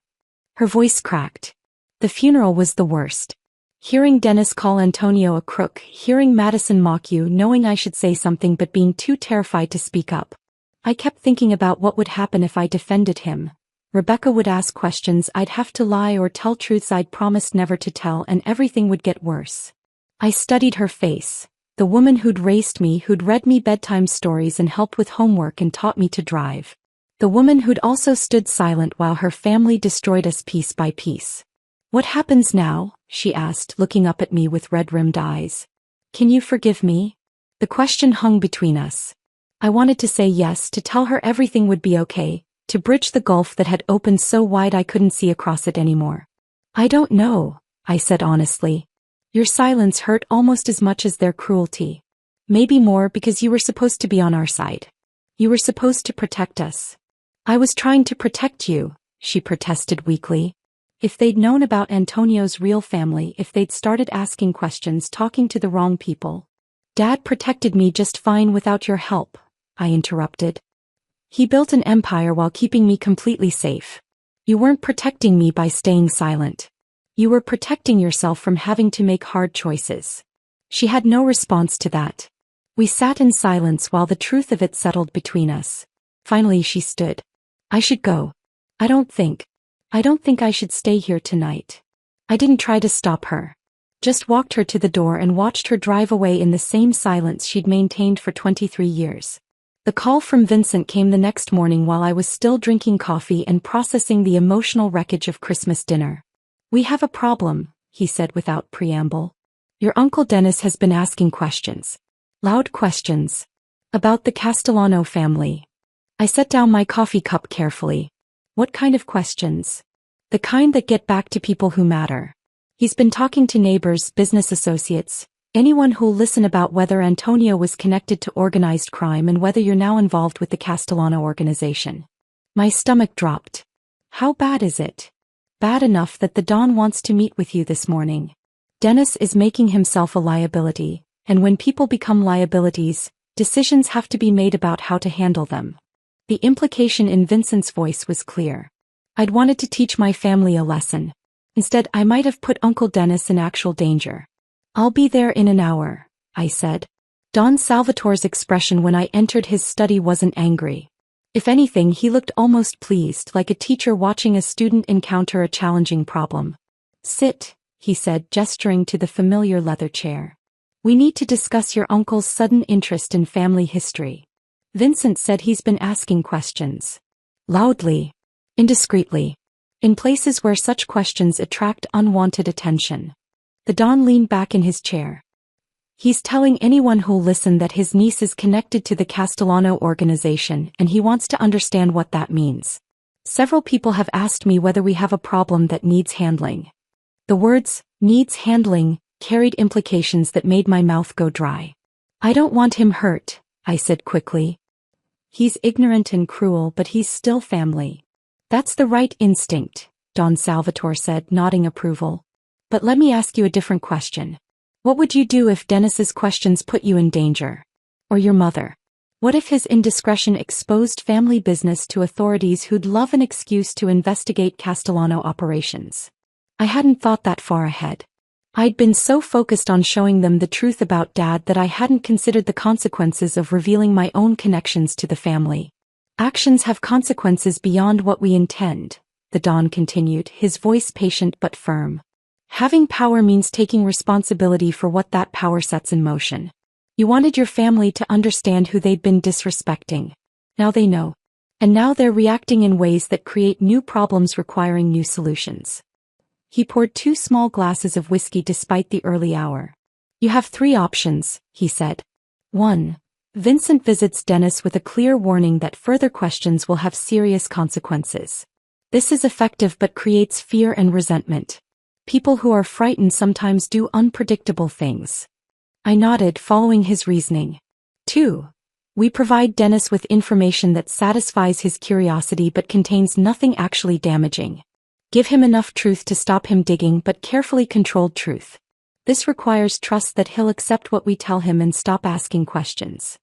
Her voice cracked. The funeral was the worst. Hearing Dennis call Antonio a crook, hearing Madison mock you, knowing I should say something but being too terrified to speak up. I kept thinking about what would happen if I defended him. Rebecca would ask questions, I'd have to lie or tell truths I'd promised never to tell, and everything would get worse. I studied her face. The woman who'd raised me, who'd read me bedtime stories and helped with homework and taught me to drive. The woman who'd also stood silent while her family destroyed us piece by piece. What happens now? She asked, looking up at me with red-rimmed eyes. Can you forgive me? The question hung between us. I wanted to say yes, to tell her everything would be okay, to bridge the gulf that had opened so wide I couldn't see across it anymore. I don't know, I said honestly. Your silence hurt almost as much as their cruelty. Maybe more because you were supposed to be on our side. You were supposed to protect us. I was trying to protect you, she protested weakly. If they'd known about Antonio's real family, if they'd started asking questions, talking to the wrong people. Dad protected me just fine without your help, I interrupted. He built an empire while keeping me completely safe. You weren't protecting me by staying silent. You were protecting yourself from having to make hard choices. She had no response to that. We sat in silence while the truth of it settled between us. Finally she stood. I should go. I don't think I should stay here tonight. I didn't try to stop her. Just walked her to the door and watched her drive away in the same silence she'd maintained for 23 years. The call from Vincent came the next morning while I was still drinking coffee and processing the emotional wreckage of Christmas dinner. We have a problem, he said without preamble. Your Uncle Dennis has been asking questions. Loud questions. About the Castellano family. I set down my coffee cup carefully. What kind of questions? The kind that get back to people who matter. He's been talking to neighbors, business associates, anyone who'll listen about whether Antonio was connected to organized crime and whether you're now involved with the Castellano organization. My stomach dropped. How bad is it? Bad enough that the Don wants to meet with you this morning. Dennis is making himself a liability, and when people become liabilities, decisions have to be made about how to handle them. The implication in Vincent's voice was clear. I'd wanted to teach my family a lesson. Instead, I might have put Uncle Dennis in actual danger. I'll be there in an hour, I said. Don Salvatore's expression when I entered his study wasn't angry. If anything, he looked almost pleased, like a teacher watching a student encounter a challenging problem. Sit, he said, gesturing to the familiar leather chair. We need to discuss your uncle's sudden interest in family history. Vincent said he's been asking questions. Loudly. Indiscreetly. In places where such questions attract unwanted attention. The Don leaned back in his chair. He's telling anyone who'll listen that his niece is connected to the Castellano organization and he wants to understand what that means. Several people have asked me whether we have a problem that needs handling. The words, needs handling, carried implications that made my mouth go dry. I don't want him hurt, I said quickly. He's ignorant and cruel, but he's still family. That's the right instinct, Don Salvatore said, nodding approval. But let me ask you a different question. What would you do if Dennis's questions put you in danger? Or your mother? What if his indiscretion exposed family business to authorities who'd love an excuse to investigate Castellano operations? I hadn't thought that far ahead. I'd been so focused on showing them the truth about Dad that I hadn't considered the consequences of revealing my own connections to the family. Actions have consequences beyond what we intend, the Don continued, his voice patient but firm. Having power means taking responsibility for what that power sets in motion. You wanted your family to understand who they'd been disrespecting. Now they know. And now they're reacting in ways that create new problems requiring new solutions. He poured 2 small glasses of whiskey despite the early hour. You have 3 options, he said. 1. Vincent visits Dennis with a clear warning that further questions will have serious consequences. This is effective but creates fear and resentment. People who are frightened sometimes do unpredictable things. I nodded, following his reasoning. 2. We provide Dennis with information that satisfies his curiosity but contains nothing actually damaging. Give him enough truth to stop him digging, but carefully controlled truth. This requires trust that he'll accept what we tell him and stop asking questions.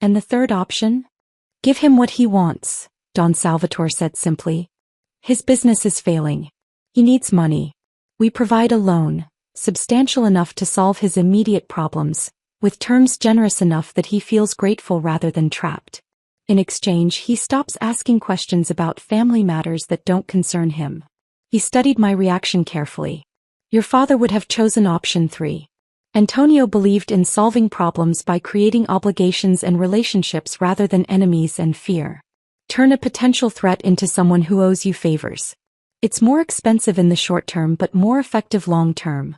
And the 3rd option? Give him what he wants, Don Salvatore said simply. His business is failing. He needs money. We provide a loan, substantial enough to solve his immediate problems, with terms generous enough that he feels grateful rather than trapped. In exchange, he stops asking questions about family matters that don't concern him. He studied my reaction carefully. Your father would have chosen option 3. Antonio believed in solving problems by creating obligations and relationships rather than enemies and fear. Turn a potential threat into someone who owes you favors. It's more expensive in the short term but more effective long term.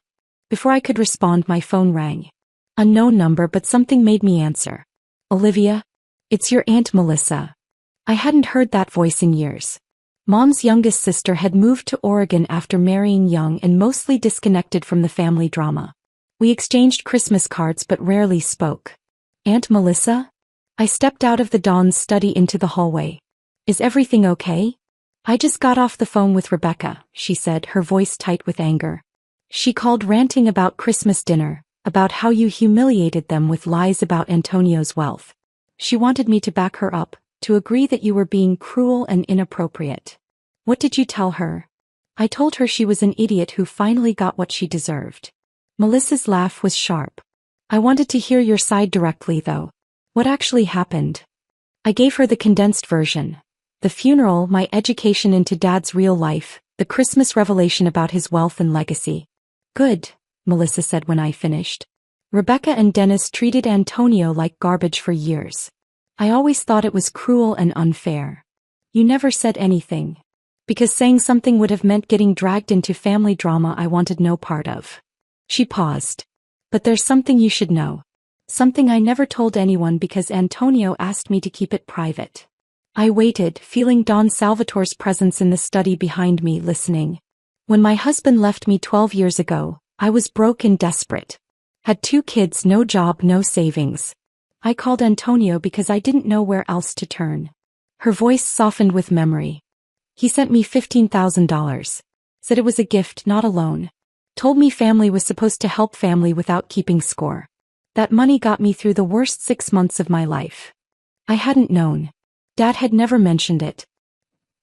Before I could respond, my phone rang. Unknown number, but something made me answer. Olivia? It's your Aunt Melissa. I hadn't heard that voice in years. Mom's youngest sister had moved to Oregon after marrying young and mostly disconnected from the family drama. We exchanged Christmas cards but rarely spoke. Aunt Melissa? I stepped out of the Don's study into the hallway. Is everything okay? I just got off the phone with Rebecca, she said, her voice tight with anger. She called ranting about Christmas dinner, about how you humiliated them with lies about Antonio's wealth. She wanted me to back her up, to agree that you were being cruel and inappropriate. What did you tell her? I told her she was an idiot who finally got what she deserved. Melissa's laugh was sharp. I wanted to hear your side directly, though. What actually happened? I gave her the condensed version. The funeral, my education into Dad's real life, the Christmas revelation about his wealth and legacy. Good, Melissa said when I finished. Rebecca and Dennis treated Antonio like garbage for years. I always thought it was cruel and unfair. You never said anything. Because saying something would have meant getting dragged into family drama I wanted no part of. She paused. But there's something you should know. Something I never told anyone because Antonio asked me to keep it private. I waited, feeling Don Salvatore's presence in the study behind me, listening. When my husband left me 12 years ago, I was broke and desperate. Had 2 kids, no job, no savings. I called Antonio because I didn't know where else to turn. Her voice softened with memory. He sent me $15,000. Said it was a gift, not a loan. Told me family was supposed to help family without keeping score. That money got me through the worst 6 months of my life. I hadn't known. Dad had never mentioned it.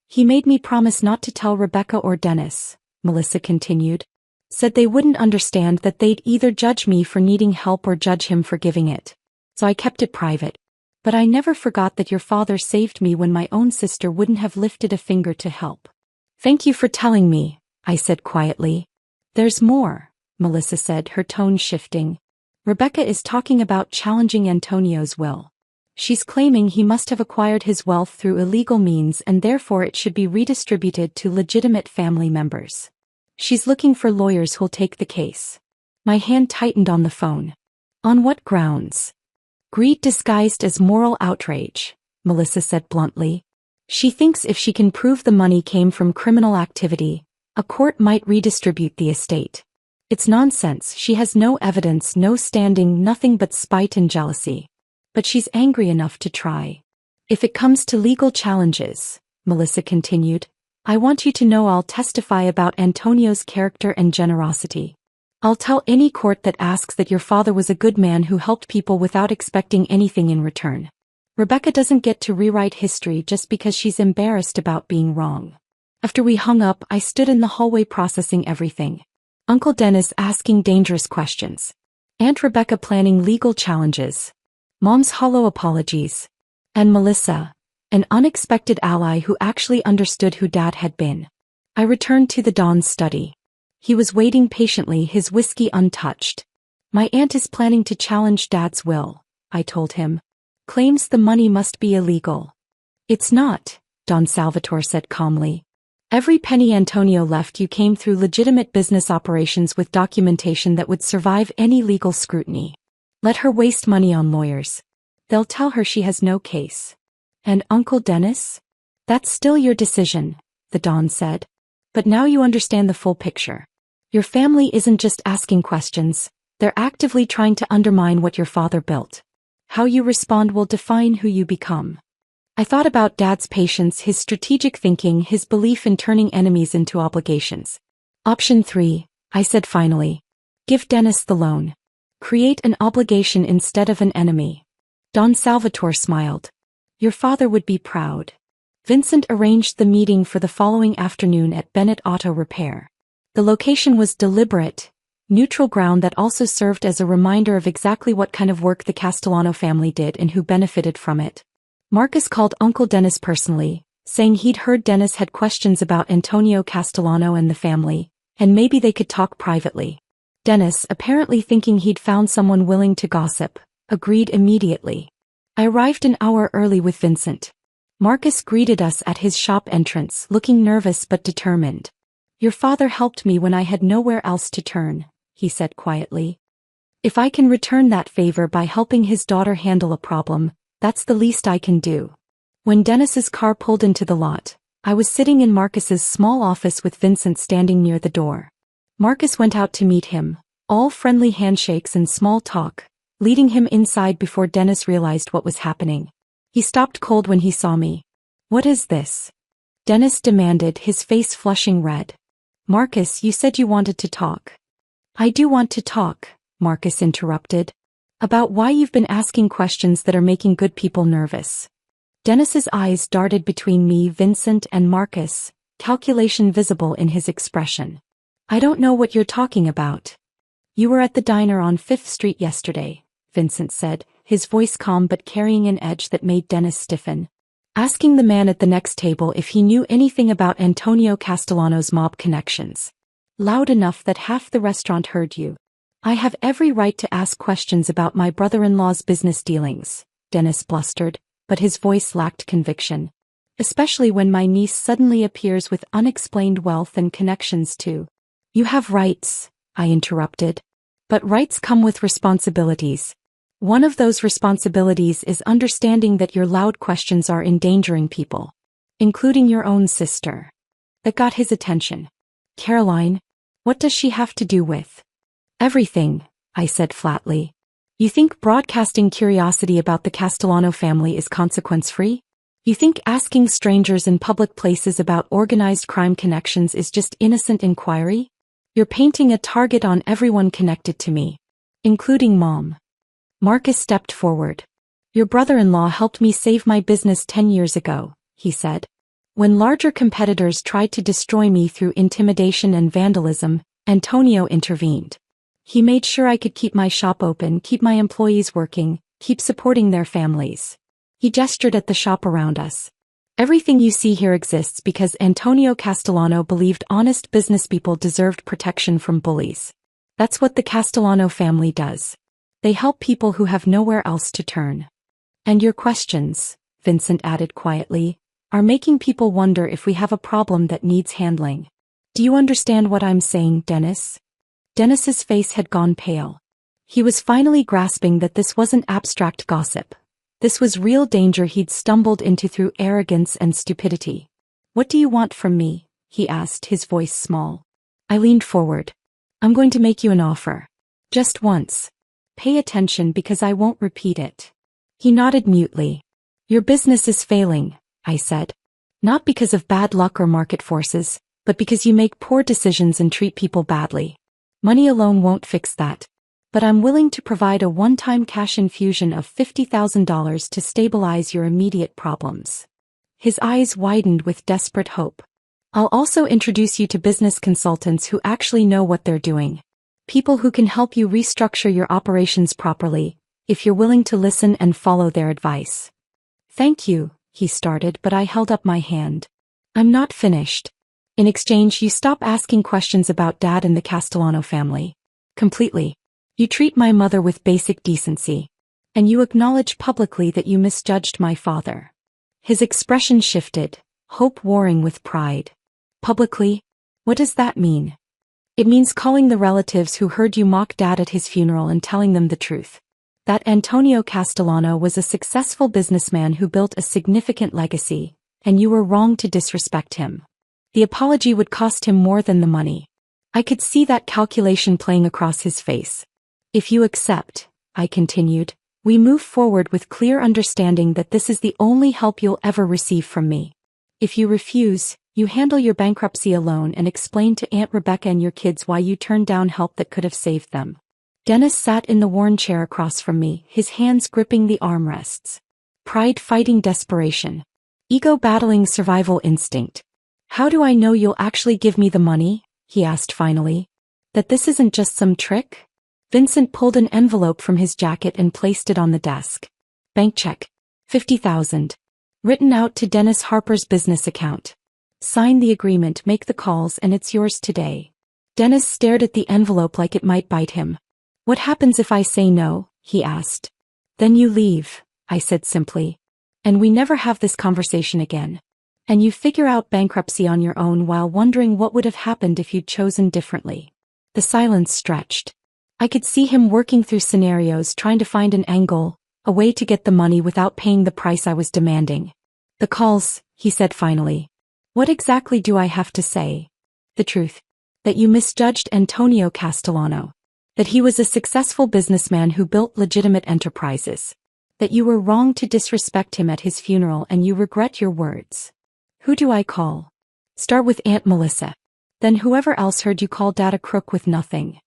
He made me promise not to tell Rebecca or Dennis, Melissa continued. Said they wouldn't understand, that they'd either judge me for needing help or judge him for giving it. So I kept it private. But I never forgot that your father saved me when my own sister wouldn't have lifted a finger to help. Thank you for telling me, I said quietly. There's more, Melissa said, her tone shifting. Rebecca is talking about challenging Antonio's will. She's claiming he must have acquired his wealth through illegal means and therefore it should be redistributed to legitimate family members. She's looking for lawyers who'll take the case. My hand tightened on the phone. On what grounds? Greed disguised as moral outrage, Melissa said bluntly. She thinks if she can prove the money came from criminal activity, a court might redistribute the estate. It's nonsense. She has no evidence, no standing, nothing but spite and jealousy. But she's angry enough to try. If it comes to legal challenges, Melissa continued, I want you to know I'll testify about Antonio's character and generosity. I'll tell any court that asks that your father was a good man who helped people without expecting anything in return. Rebecca doesn't get to rewrite history just because she's embarrassed about being wrong. After we hung up, I stood in the hallway processing everything. Uncle Dennis asking dangerous questions. Aunt Rebecca planning legal challenges. Mom's hollow apologies. And Melissa, an unexpected ally who actually understood who Dad had been. I returned to the Don's study. He was waiting patiently, his whiskey untouched. My aunt is planning to challenge Dad's will, I told him. Claims the money must be illegal. It's not, Don Salvatore said calmly. Every penny Antonio left you came through legitimate business operations with documentation that would survive any legal scrutiny. Let her waste money on lawyers. They'll tell her she has no case. And Uncle Dennis? That's still your decision, the Don said. But now you understand the full picture. Your family isn't just asking questions, they're actively trying to undermine what your father built. How you respond will define who you become. I thought about Dad's patience, his strategic thinking, his belief in turning enemies into obligations. Option 3, I said finally. Give Dennis the loan. Create an obligation instead of an enemy. Don Salvatore smiled. Your father would be proud. Vincent arranged the meeting for the following afternoon at Bennett Auto Repair. The location was deliberate, neutral ground that also served as a reminder of exactly what kind of work the Castellano family did and who benefited from it. Marcus called Uncle Dennis personally, saying he'd heard Dennis had questions about Antonio Castellano and the family, and maybe they could talk privately. Dennis, apparently thinking he'd found someone willing to gossip, agreed immediately. I arrived an hour early with Vincent. Marcus greeted us at his shop entrance, looking nervous but determined. Your father helped me when I had nowhere else to turn, he said quietly. If I can return that favor by helping his daughter handle a problem, that's the least I can do. When Dennis's car pulled into the lot, I was sitting in Marcus's small office with Vincent standing near the door. Marcus went out to meet him, all friendly handshakes and small talk, leading him inside before Dennis realized what was happening. He stopped cold when he saw me. What is this? Dennis demanded, his face flushing red. Marcus, you said you wanted to talk. I do want to talk, Marcus interrupted. About why you've been asking questions that are making good people nervous. Dennis's eyes darted between me, Vincent, and Marcus, calculation visible in his expression. I don't know what you're talking about. You were at the diner on 5th Street yesterday, Vincent said, his voice calm but carrying an edge that made Dennis stiffen. Asking the man at the next table if he knew anything about Antonio Castellano's mob connections. Loud enough that half the restaurant heard you. I have every right to ask questions about my brother-in-law's business dealings, Dennis blustered, but his voice lacked conviction. Especially when my niece suddenly appears with unexplained wealth and connections too. You have rights, I interrupted. But rights come with responsibilities. One of those responsibilities is understanding that your loud questions are endangering people. Including your own sister. That got his attention. Caroline, what does she have to do with? Everything, I said flatly. You think broadcasting curiosity about the Castellano family is consequence-free? You think asking strangers in public places about organized crime connections is just innocent inquiry? You're painting a target on everyone connected to me. Including Mom. Marcus stepped forward. Your brother-in-law helped me save my business 10 years ago, he said. When larger competitors tried to destroy me through intimidation and vandalism, Antonio intervened. He made sure I could keep my shop open, keep my employees working, keep supporting their families. He gestured at the shop around us. Everything you see here exists because Antonio Castellano believed honest businesspeople deserved protection from bullies. That's what the Castellano family does. They help people who have nowhere else to turn. And your questions, Vincent added quietly, are making people wonder if we have a problem that needs handling. Do you understand what I'm saying, Dennis? Dennis's face had gone pale. He was finally grasping that this wasn't abstract gossip. This was real danger he'd stumbled into through arrogance and stupidity. What do you want from me? He asked, his voice small. I leaned forward. I'm going to make you an offer. Just once. Pay attention because I won't repeat it. He nodded mutely. Your business is failing, I said. Not because of bad luck or market forces, but because you make poor decisions and treat people badly. Money alone won't fix that. But I'm willing to provide a one-time cash infusion of $50,000 to stabilize your immediate problems. His eyes widened with desperate hope. I'll also introduce you to business consultants who actually know what they're doing. People who can help you restructure your operations properly, if you're willing to listen and follow their advice. Thank you, he started, but I held up my hand. I'm not finished. In exchange, you stop asking questions about Dad and the Castellano family. Completely. You treat my mother with basic decency. And you acknowledge publicly that you misjudged my father. His expression shifted, hope warring with pride. Publicly? What does that mean? It means calling the relatives who heard you mock Dad at his funeral and telling them the truth. That Antonio Castellano was a successful businessman who built a significant legacy, and you were wrong to disrespect him. The apology would cost him more than the money. I could see that calculation playing across his face. If you accept, I continued, we move forward with clear understanding that this is the only help you'll ever receive from me. If you refuse, you handle your bankruptcy alone and explain to Aunt Rebecca and your kids why you turned down help that could have saved them. Dennis sat in the worn chair across from me, his hands gripping the armrests. Pride fighting desperation. Ego battling survival instinct. How do I know you'll actually give me the money? He asked finally. That this isn't just some trick? Vincent pulled an envelope from his jacket and placed it on the desk. Bank check. $50,000. Written out to Dennis Harper's business account. Sign the agreement, make the calls, and it's yours today. Dennis stared at the envelope like it might bite him. What happens if I say no? He asked. Then you leave, I said simply. And we never have this conversation again. And you figure out bankruptcy on your own while wondering what would have happened if you'd chosen differently. The silence stretched. I could see him working through scenarios, trying to find an angle, a way to get the money without paying the price I was demanding. The calls, he said finally. What exactly do I have to say? The truth. That you misjudged Antonio Castellano. That he was a successful businessman who built legitimate enterprises. That you were wrong to disrespect him at his funeral and you regret your words. Who do I call? Start with Aunt Melissa. Then whoever else heard you call Dad a crook with nothing.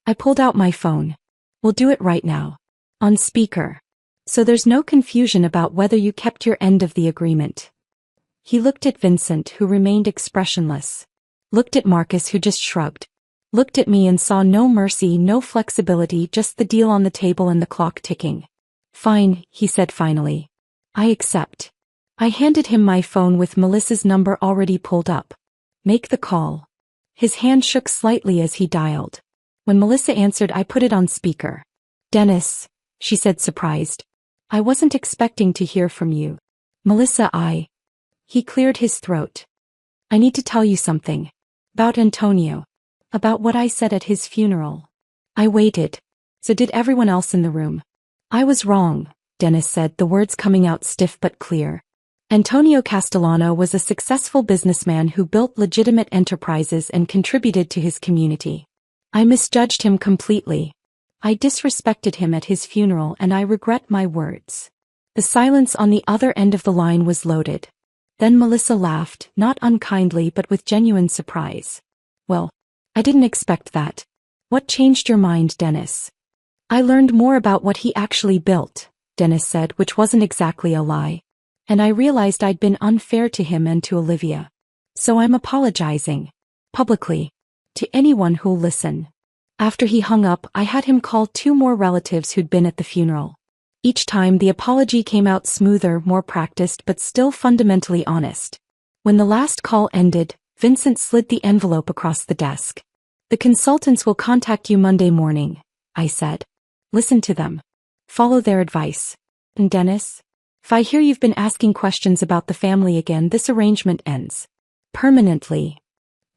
I pulled out my phone. We'll do it right now. On speaker. So there's no confusion about whether you kept your end of the agreement. He looked at Vincent, who remained expressionless. Looked at Marcus, who just shrugged. Looked at me and saw no mercy, no flexibility, just the deal on the table and the clock ticking. Fine, he said finally. I accept. I handed him my phone with Melissa's number already pulled up. Make the call. His hand shook slightly as he dialed. When Melissa answered, I put it on speaker. Dennis, she said surprised. I wasn't expecting to hear from you. Melissa, He cleared his throat. I need to tell you something. About Antonio. About what I said at his funeral. I waited. So did everyone else in the room. I was wrong, Dennis said, the words coming out stiff but clear. Antonio Castellano was a successful businessman who built legitimate enterprises and contributed to his community. I misjudged him completely. I disrespected him at his funeral and I regret my words. The silence on the other end of the line was loaded. Then Melissa laughed, not unkindly but with genuine surprise. Well, I didn't expect that. What changed your mind, Dennis? I learned more about what he actually built, Dennis said, which wasn't exactly a lie. And I realized I'd been unfair to him and to Olivia. So I'm apologizing. Publicly. To anyone who'll listen. After he hung up, I had him call 2 more relatives who'd been at the funeral. Each time the apology came out smoother, more practiced, but still fundamentally honest. When the last call ended, Vincent slid the envelope across the desk. The consultants will contact you Monday morning, I said. Listen to them. Follow their advice. And Dennis? If I hear you've been asking questions about the family again, this arrangement ends. Permanently.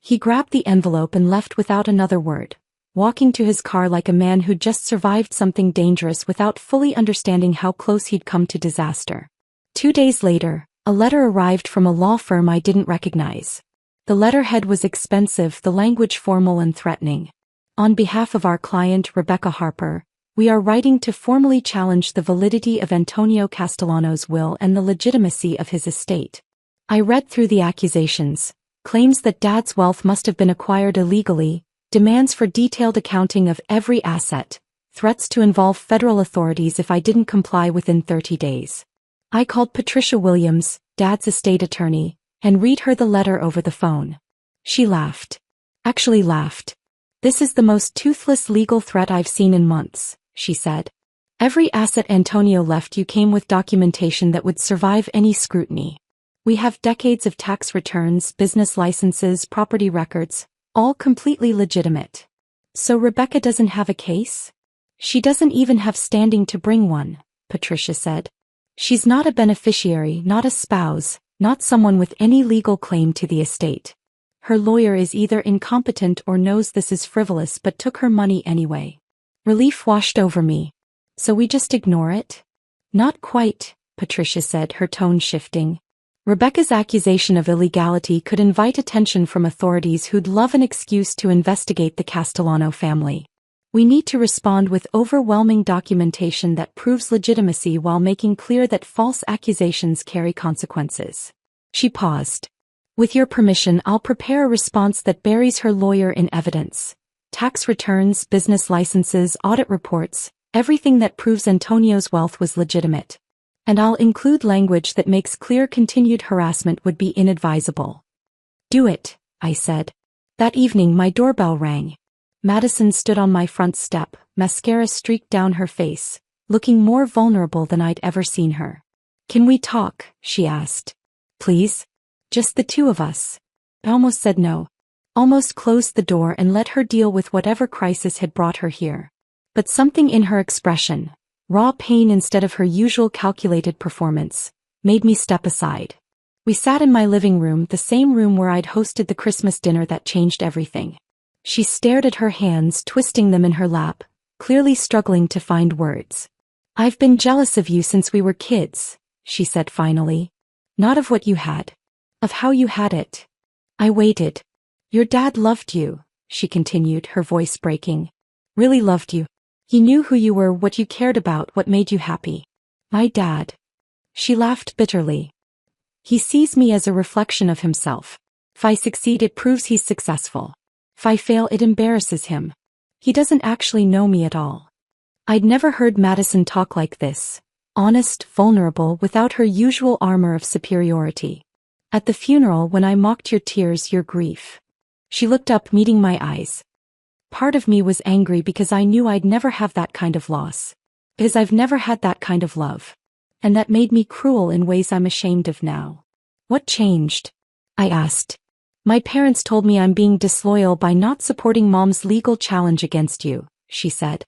He grabbed the envelope and left without another word, walking to his car like a man who'd just survived something dangerous without fully understanding how close he'd come to disaster. 2 days later, a letter arrived from a law firm I didn't recognize. The letterhead was expensive, the language formal and threatening. On behalf of our client, Rebecca Harper, we are writing to formally challenge the validity of Antonio Castellano's will and the legitimacy of his estate. I read through the accusations, claims that Dad's wealth must have been acquired illegally, demands for detailed accounting of every asset, threats to involve federal authorities if I didn't comply within 30 days. I called Patricia Williams, Dad's estate attorney, and read her the letter over the phone. She laughed. Actually laughed. This is the most toothless legal threat I've seen in months, she said. Every asset Antonio left you came with documentation that would survive any scrutiny. We have decades of tax returns, business licenses, property records, all completely legitimate. So Rebecca doesn't have a case? She doesn't even have standing to bring one, Patricia said. She's not a beneficiary, not a spouse, not someone with any legal claim to the estate. Her lawyer is either incompetent or knows this is frivolous but took her money anyway. Relief washed over me. So we just ignore it? Not quite, Patricia said, her tone shifting. Rebecca's accusation of illegality could invite attention from authorities who'd love an excuse to investigate the Castellano family. We need to respond with overwhelming documentation that proves legitimacy while making clear that false accusations carry consequences. She paused. With your permission, I'll prepare a response that buries her lawyer in evidence. Tax returns, business licenses, audit reports, everything that proves Antonio's wealth was legitimate. And I'll include language that makes clear continued harassment would be inadvisable. Do it, I said. That evening my doorbell rang. Madison stood on my front step, mascara streaked down her face, looking more vulnerable than I'd ever seen her. Can we talk? She asked. Please? Just the two of us. I almost said no. Almost closed the door and let her deal with whatever crisis had brought her here. But something in her expression, raw pain instead of her usual calculated performance, made me step aside. We sat in my living room, the same room where I'd hosted the Christmas dinner that changed everything. She stared at her hands, twisting them in her lap, clearly struggling to find words. I've been jealous of you since we were kids, she said finally. Not of what you had. Of how you had it. I waited. Your dad loved you, she continued, her voice breaking. Really loved you. He knew who you were, what you cared about, what made you happy. My dad. She laughed bitterly. He sees me as a reflection of himself. If I succeed, it proves he's successful. If I fail, it embarrasses him. He doesn't actually know me at all. I'd never heard Madison talk like this. Honest, vulnerable, without her usual armor of superiority. At the funeral, when I mocked your tears, your grief. She looked up, meeting my eyes. Part of me was angry because I knew I'd never have that kind of loss. Because I've never had that kind of love. And that made me cruel in ways I'm ashamed of now. What changed? I asked. My parents told me I'm being disloyal by not supporting Mom's legal challenge against you, she said.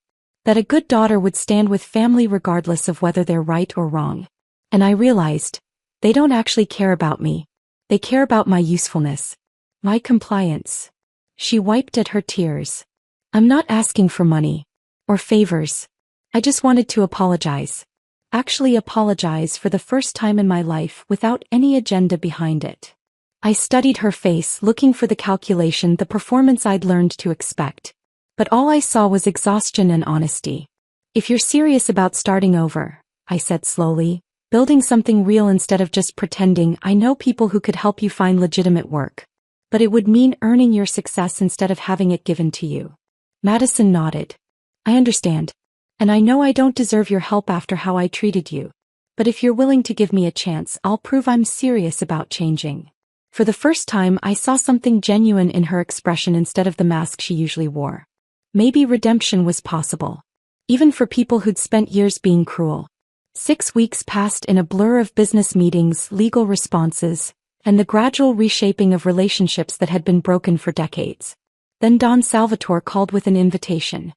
That a good daughter would stand with family regardless of whether they're right or wrong. And I realized, they don't actually care about me. They care about my usefulness. My compliance. She wiped at her tears. I'm not asking for money. Or favors. I just wanted to apologize. Actually apologize for the first time in my life without any agenda behind it. I studied her face, looking for the calculation, the performance I'd learned to expect. But all I saw was exhaustion and honesty. If you're serious about starting over, I said slowly, building something real instead of just pretending, I know people who could help you find legitimate work. But it would mean earning your success instead of having it given to you. Madison nodded. I understand. And I know I don't deserve your help after how I treated you. But if you're willing to give me a chance, I'll prove I'm serious about changing. For the first time, I saw something genuine in her expression instead of the mask she usually wore. Maybe redemption was possible. Even for people who'd spent years being cruel. 6 weeks passed in a blur of business meetings, legal responses, and the gradual reshaping of relationships that had been broken for decades. Then Don Salvatore called with an invitation.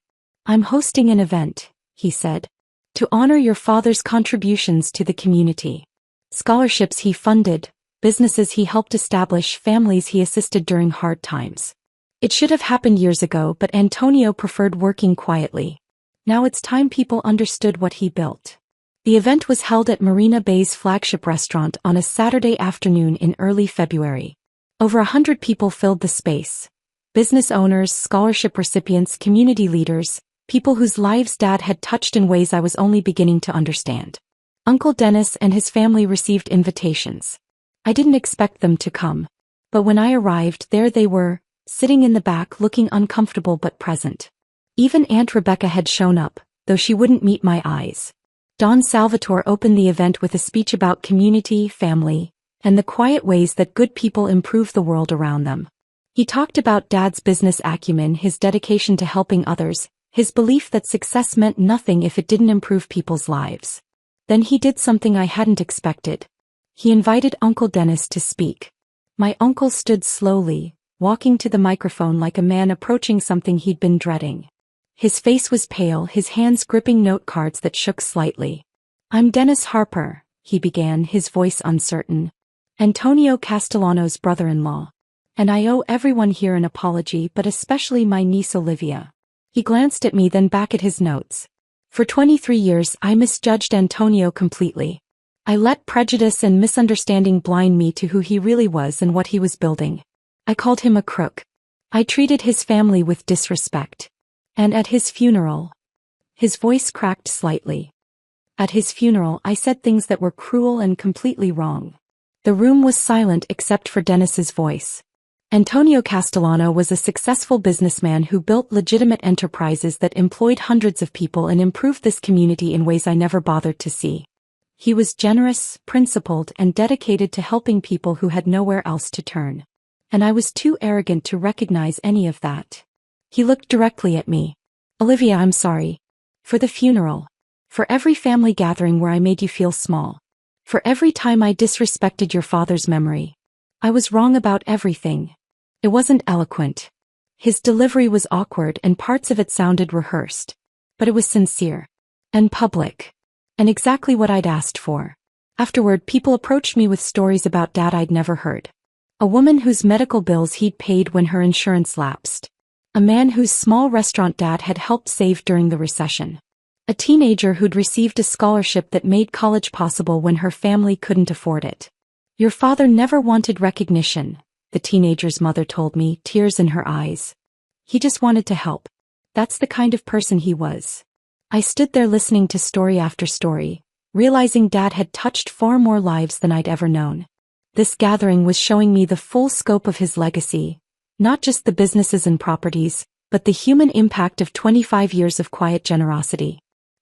I'm hosting an event, he said. To honor your father's contributions to the community. Scholarships he funded, businesses he helped establish, families he assisted during hard times. It should have happened years ago, but Antonio preferred working quietly. Now it's time people understood what he built. The event was held at Marina Bay's flagship restaurant on a Saturday afternoon in early February. Over 100 people filled the space. Business owners, scholarship recipients, community leaders, people whose lives Dad had touched in ways I was only beginning to understand. Uncle Dennis and his family received invitations. I didn't expect them to come. But when I arrived, there they were, sitting in the back looking uncomfortable but present. Even Aunt Rebecca had shown up, though she wouldn't meet my eyes. Don Salvatore opened the event with a speech about community, family, and the quiet ways that good people improve the world around them. He talked about Dad's business acumen, his dedication to helping others, his belief that success meant nothing if it didn't improve people's lives. Then he did something I hadn't expected. He invited Uncle Dennis to speak. My uncle stood slowly, walking to the microphone like a man approaching something he'd been dreading. His face was pale, his hands gripping note cards that shook slightly. "I'm Dennis Harper," he began, his voice uncertain. "Antonio Castellano's brother-in-law. And I owe everyone here an apology, but especially my niece Olivia." He glanced at me, then back at his notes. "For 23 years I misjudged Antonio completely. I let prejudice and misunderstanding blind me to who he really was and what he was building. I called him a crook. I treated his family with disrespect. And at his funeral..." His voice cracked slightly. "At his funeral I said things that were cruel and completely wrong." The room was silent except for Dennis's voice. Antonio Castellano was a successful businessman who built legitimate enterprises that employed hundreds of people and improved this community in ways I never bothered to see. He was generous, principled, and dedicated to helping people who had nowhere else to turn. And I was too arrogant to recognize any of that. He looked directly at me. "Olivia, I'm sorry. For the funeral. For every family gathering where I made you feel small. For every time I disrespected your father's memory. I was wrong about everything." It wasn't eloquent. His delivery was awkward and parts of it sounded rehearsed. But it was sincere. And public. And exactly what I'd asked for. Afterward, people approached me with stories about Dad I'd never heard. A woman whose medical bills he'd paid when her insurance lapsed. A man whose small restaurant Dad had helped save during the recession. A teenager who'd received a scholarship that made college possible when her family couldn't afford it. "Your father never wanted recognition," the teenager's mother told me, tears in her eyes. "He just wanted to help. That's the kind of person he was." I stood there listening to story after story, realizing Dad had touched far more lives than I'd ever known. This gathering was showing me the full scope of his legacy, not just the businesses and properties, but the human impact of 25 years of quiet generosity.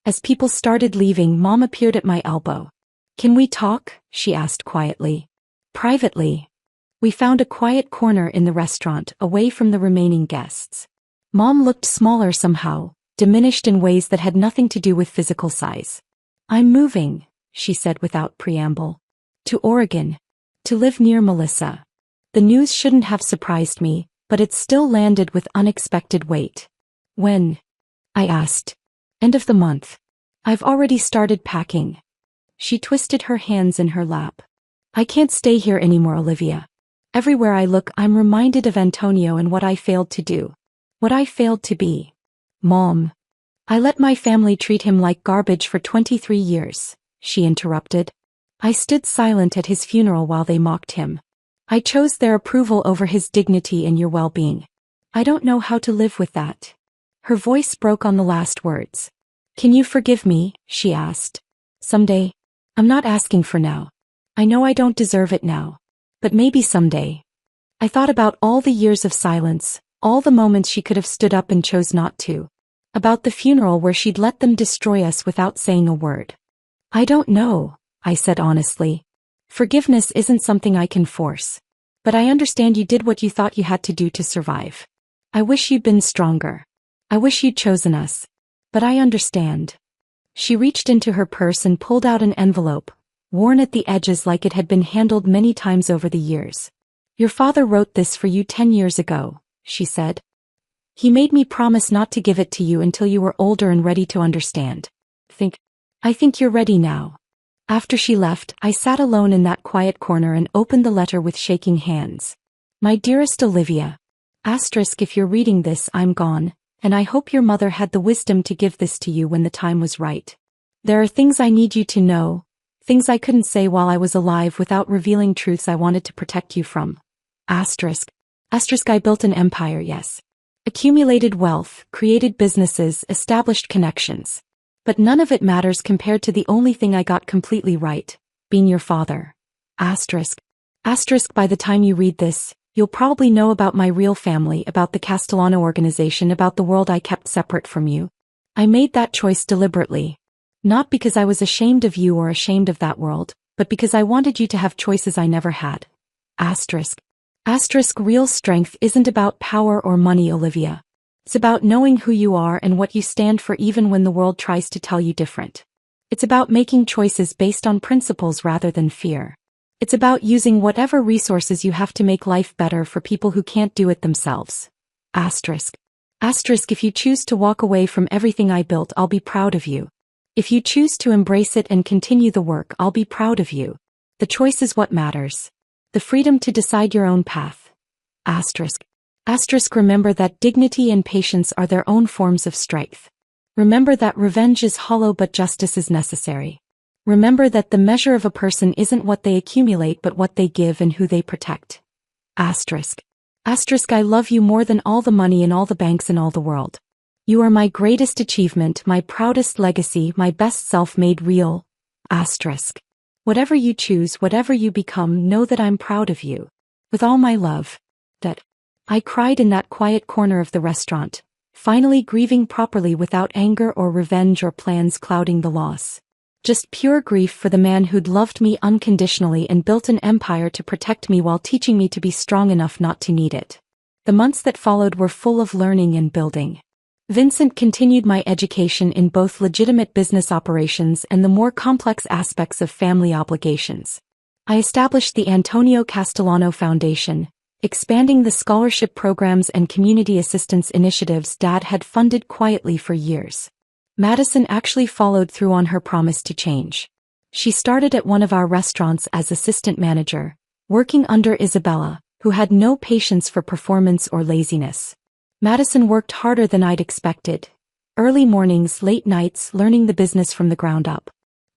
As people started leaving, Mom appeared at my elbow. "Can we talk?" she asked quietly. "Privately." We found a quiet corner in the restaurant, away from the remaining guests. Mom looked smaller somehow, diminished in ways that had nothing to do with physical size. "I'm moving," she said without preamble. "To Oregon. To live near Melissa." The news shouldn't have surprised me, but it still landed with unexpected weight. "When?" I asked. "End of the month. I've already started packing." She twisted her hands in her lap. "I can't stay here anymore, Olivia. Everywhere I look, I'm reminded of Antonio and what I failed to do. What I failed to be. Mom. I let my family treat him like garbage for 23 years, she interrupted. I stood silent at his funeral while they mocked him. I chose their approval over his dignity and your well-being. I don't know how to live with that." Her voice broke on the last words. "Can you forgive me?" she asked. "Someday. I'm not asking for now. I know I don't deserve it now. But maybe someday." I thought about all the years of silence, all the moments she could have stood up and chose not to. About the funeral where she'd let them destroy us without saying a word. "I don't know," I said honestly. "Forgiveness isn't something I can force. But I understand you did what you thought you had to do to survive. I wish you'd been stronger. I wish you'd chosen us. But I understand." She reached into her purse and pulled out an envelope, worn at the edges like it had been handled many times over the years. "Your father wrote this for you 10 years ago," she said. "He made me promise not to give it to you until you were older and ready to understand. Think." I think you're ready now. After she left, I sat alone in that quiet corner and opened the letter with shaking hands. My dearest Olivia. Asterisk, if you're reading this, I'm gone, and I hope your mother had the wisdom to give this to you when the time was right. There are things I need you to know, things I couldn't say while I was alive without revealing truths I wanted to protect you from. Asterisk. Asterisk, I built an empire, yes. Accumulated wealth, created businesses, established connections. But none of it matters compared to the only thing I got completely right, being your father. Asterisk. Asterisk, by the time you read this, you'll probably know about my real family, about the Castellano organization, about the world I kept separate from you. I made that choice deliberately. Not because I was ashamed of you or ashamed of that world, but because I wanted you to have choices I never had. Asterisk. Asterisk, real strength isn't about power or money, Olivia. It's about knowing who you are and what you stand for even when the world tries to tell you different. It's about making choices based on principles rather than fear. It's about using whatever resources you have to make life better for people who can't do it themselves. Asterisk. Asterisk, if you choose to walk away from everything I built, I'll be proud of you. If you choose to embrace it and continue the work, I'll be proud of you. The choice is what matters. The freedom to decide your own path. Asterisk. Asterisk, remember that dignity and patience are their own forms of strength. Remember that revenge is hollow but justice is necessary. Remember that the measure of a person isn't what they accumulate but what they give and who they protect. Asterisk. Asterisk, I love you more than all the money in all the banks in all the world. You are my greatest achievement, my proudest legacy, my best self made real. Asterisk. Whatever you choose, whatever you become, know that I'm proud of you. With all my love. That. I cried in that quiet corner of the restaurant, finally grieving properly without anger or revenge or plans clouding the loss. Just pure grief for the man who'd loved me unconditionally and built an empire to protect me while teaching me to be strong enough not to need it. The months that followed were full of learning and building. Vincent continued my education in both legitimate business operations and the more complex aspects of family obligations. I established the Antonio Castellano Foundation, expanding the scholarship programs and community assistance initiatives Dad had funded quietly for years. Madison actually followed through on her promise to change. She started at one of our restaurants as assistant manager, working under Isabella, who had no patience for performance or laziness. Madison worked harder than I'd expected. Early mornings, late nights, learning the business from the ground up.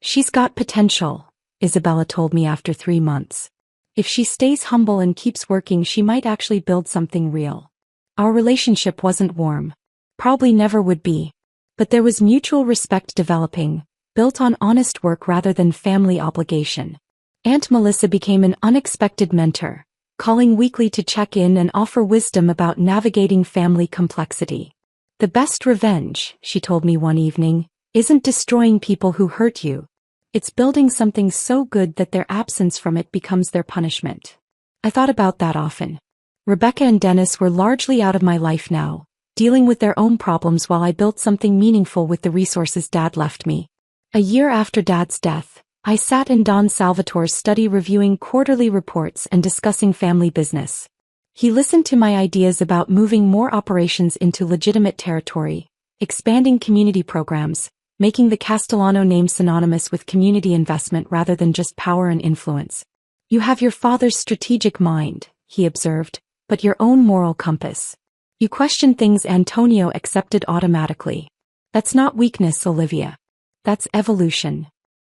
She's got potential, Isabella told me after 3 months. If she stays humble and keeps working, she might actually build something real. Our relationship wasn't warm. Probably never would be. But there was mutual respect developing, built on honest work rather than family obligation. Aunt Melissa became an unexpected mentor, calling weekly to check in and offer wisdom about navigating family complexity. The best revenge, she told me one evening, isn't destroying people who hurt you. It's building something so good that their absence from it becomes their punishment. I thought about that often. Rebecca and Dennis were largely out of my life now, dealing with their own problems while I built something meaningful with the resources Dad left me. A year after Dad's death, I sat in Don Salvatore's study reviewing quarterly reports and discussing family business. He listened to my ideas about moving more operations into legitimate territory, expanding community programs, making the Castellano name synonymous with community investment rather than just power and influence. You have your father's strategic mind, he observed, but your own moral compass. You question things Antonio accepted automatically. That's not weakness, Olivia. That's evolution.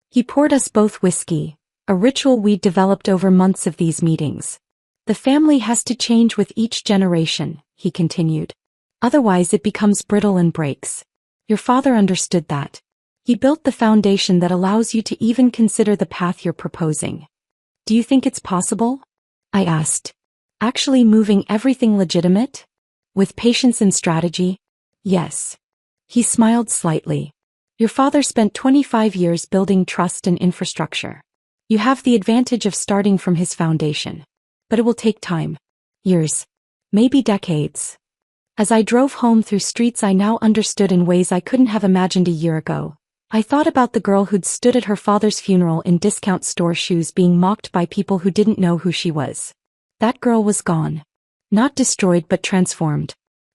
He poured us both whiskey, a ritual we developed over months of these meetings. The family has to change with each generation, he continued. Otherwise it becomes brittle and breaks. Your father understood that. He built the foundation that allows you to even consider the path you're proposing. Do you think it's possible? I asked. Actually moving everything legitimate? With patience and strategy? Yes. He smiled slightly. Your father spent 25 years building trust and infrastructure. You have the advantage of starting from his foundation. But it will take time. Years. Maybe decades. As I drove home through streets I now understood in ways I couldn't have imagined a year ago, I thought about the girl who'd stood at her father's funeral in discount store shoes being mocked by people who didn't know who she was. That girl was gone. Not destroyed but transformed.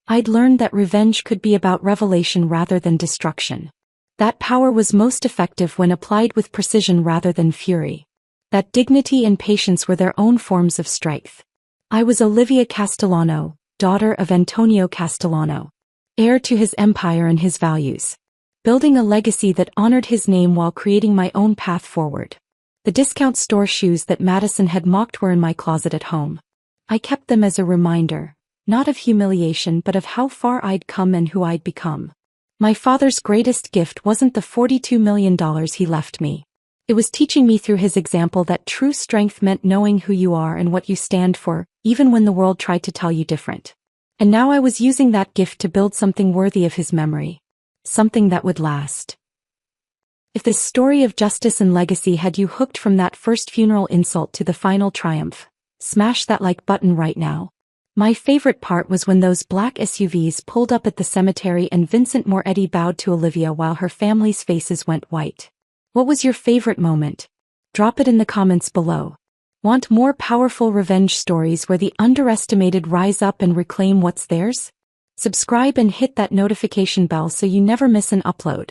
I'd learned that revenge could be about revelation rather than destruction. That power was most effective when applied with precision rather than fury. That dignity and patience were their own forms of strength. I was Olivia Castellano, daughter of Antonio Castellano, heir to his empire and his values, building a legacy that honored his name while creating my own path forward. The discount store shoes that Madison had mocked were in my closet at home. I kept them as a reminder, not of humiliation but of how far I'd come and who I'd become. My father's greatest gift wasn't the $42 million he left me. It was teaching me through his example that true strength meant knowing who you are and what you stand for, even when the world tried to tell you different. And now I was using that gift to build something worthy of his memory. Something that would last. If this story of justice and legacy had you hooked from that first funeral insult to the final triumph, smash that like button right now. My favorite part was when those black SUVs pulled up at the cemetery and Vincent Moretti bowed to Olivia while her family's faces went white. What was your favorite moment? Drop it in the comments below. Want more powerful revenge stories where the underestimated rise up and reclaim what's theirs? Subscribe and hit that notification bell so you never miss an upload.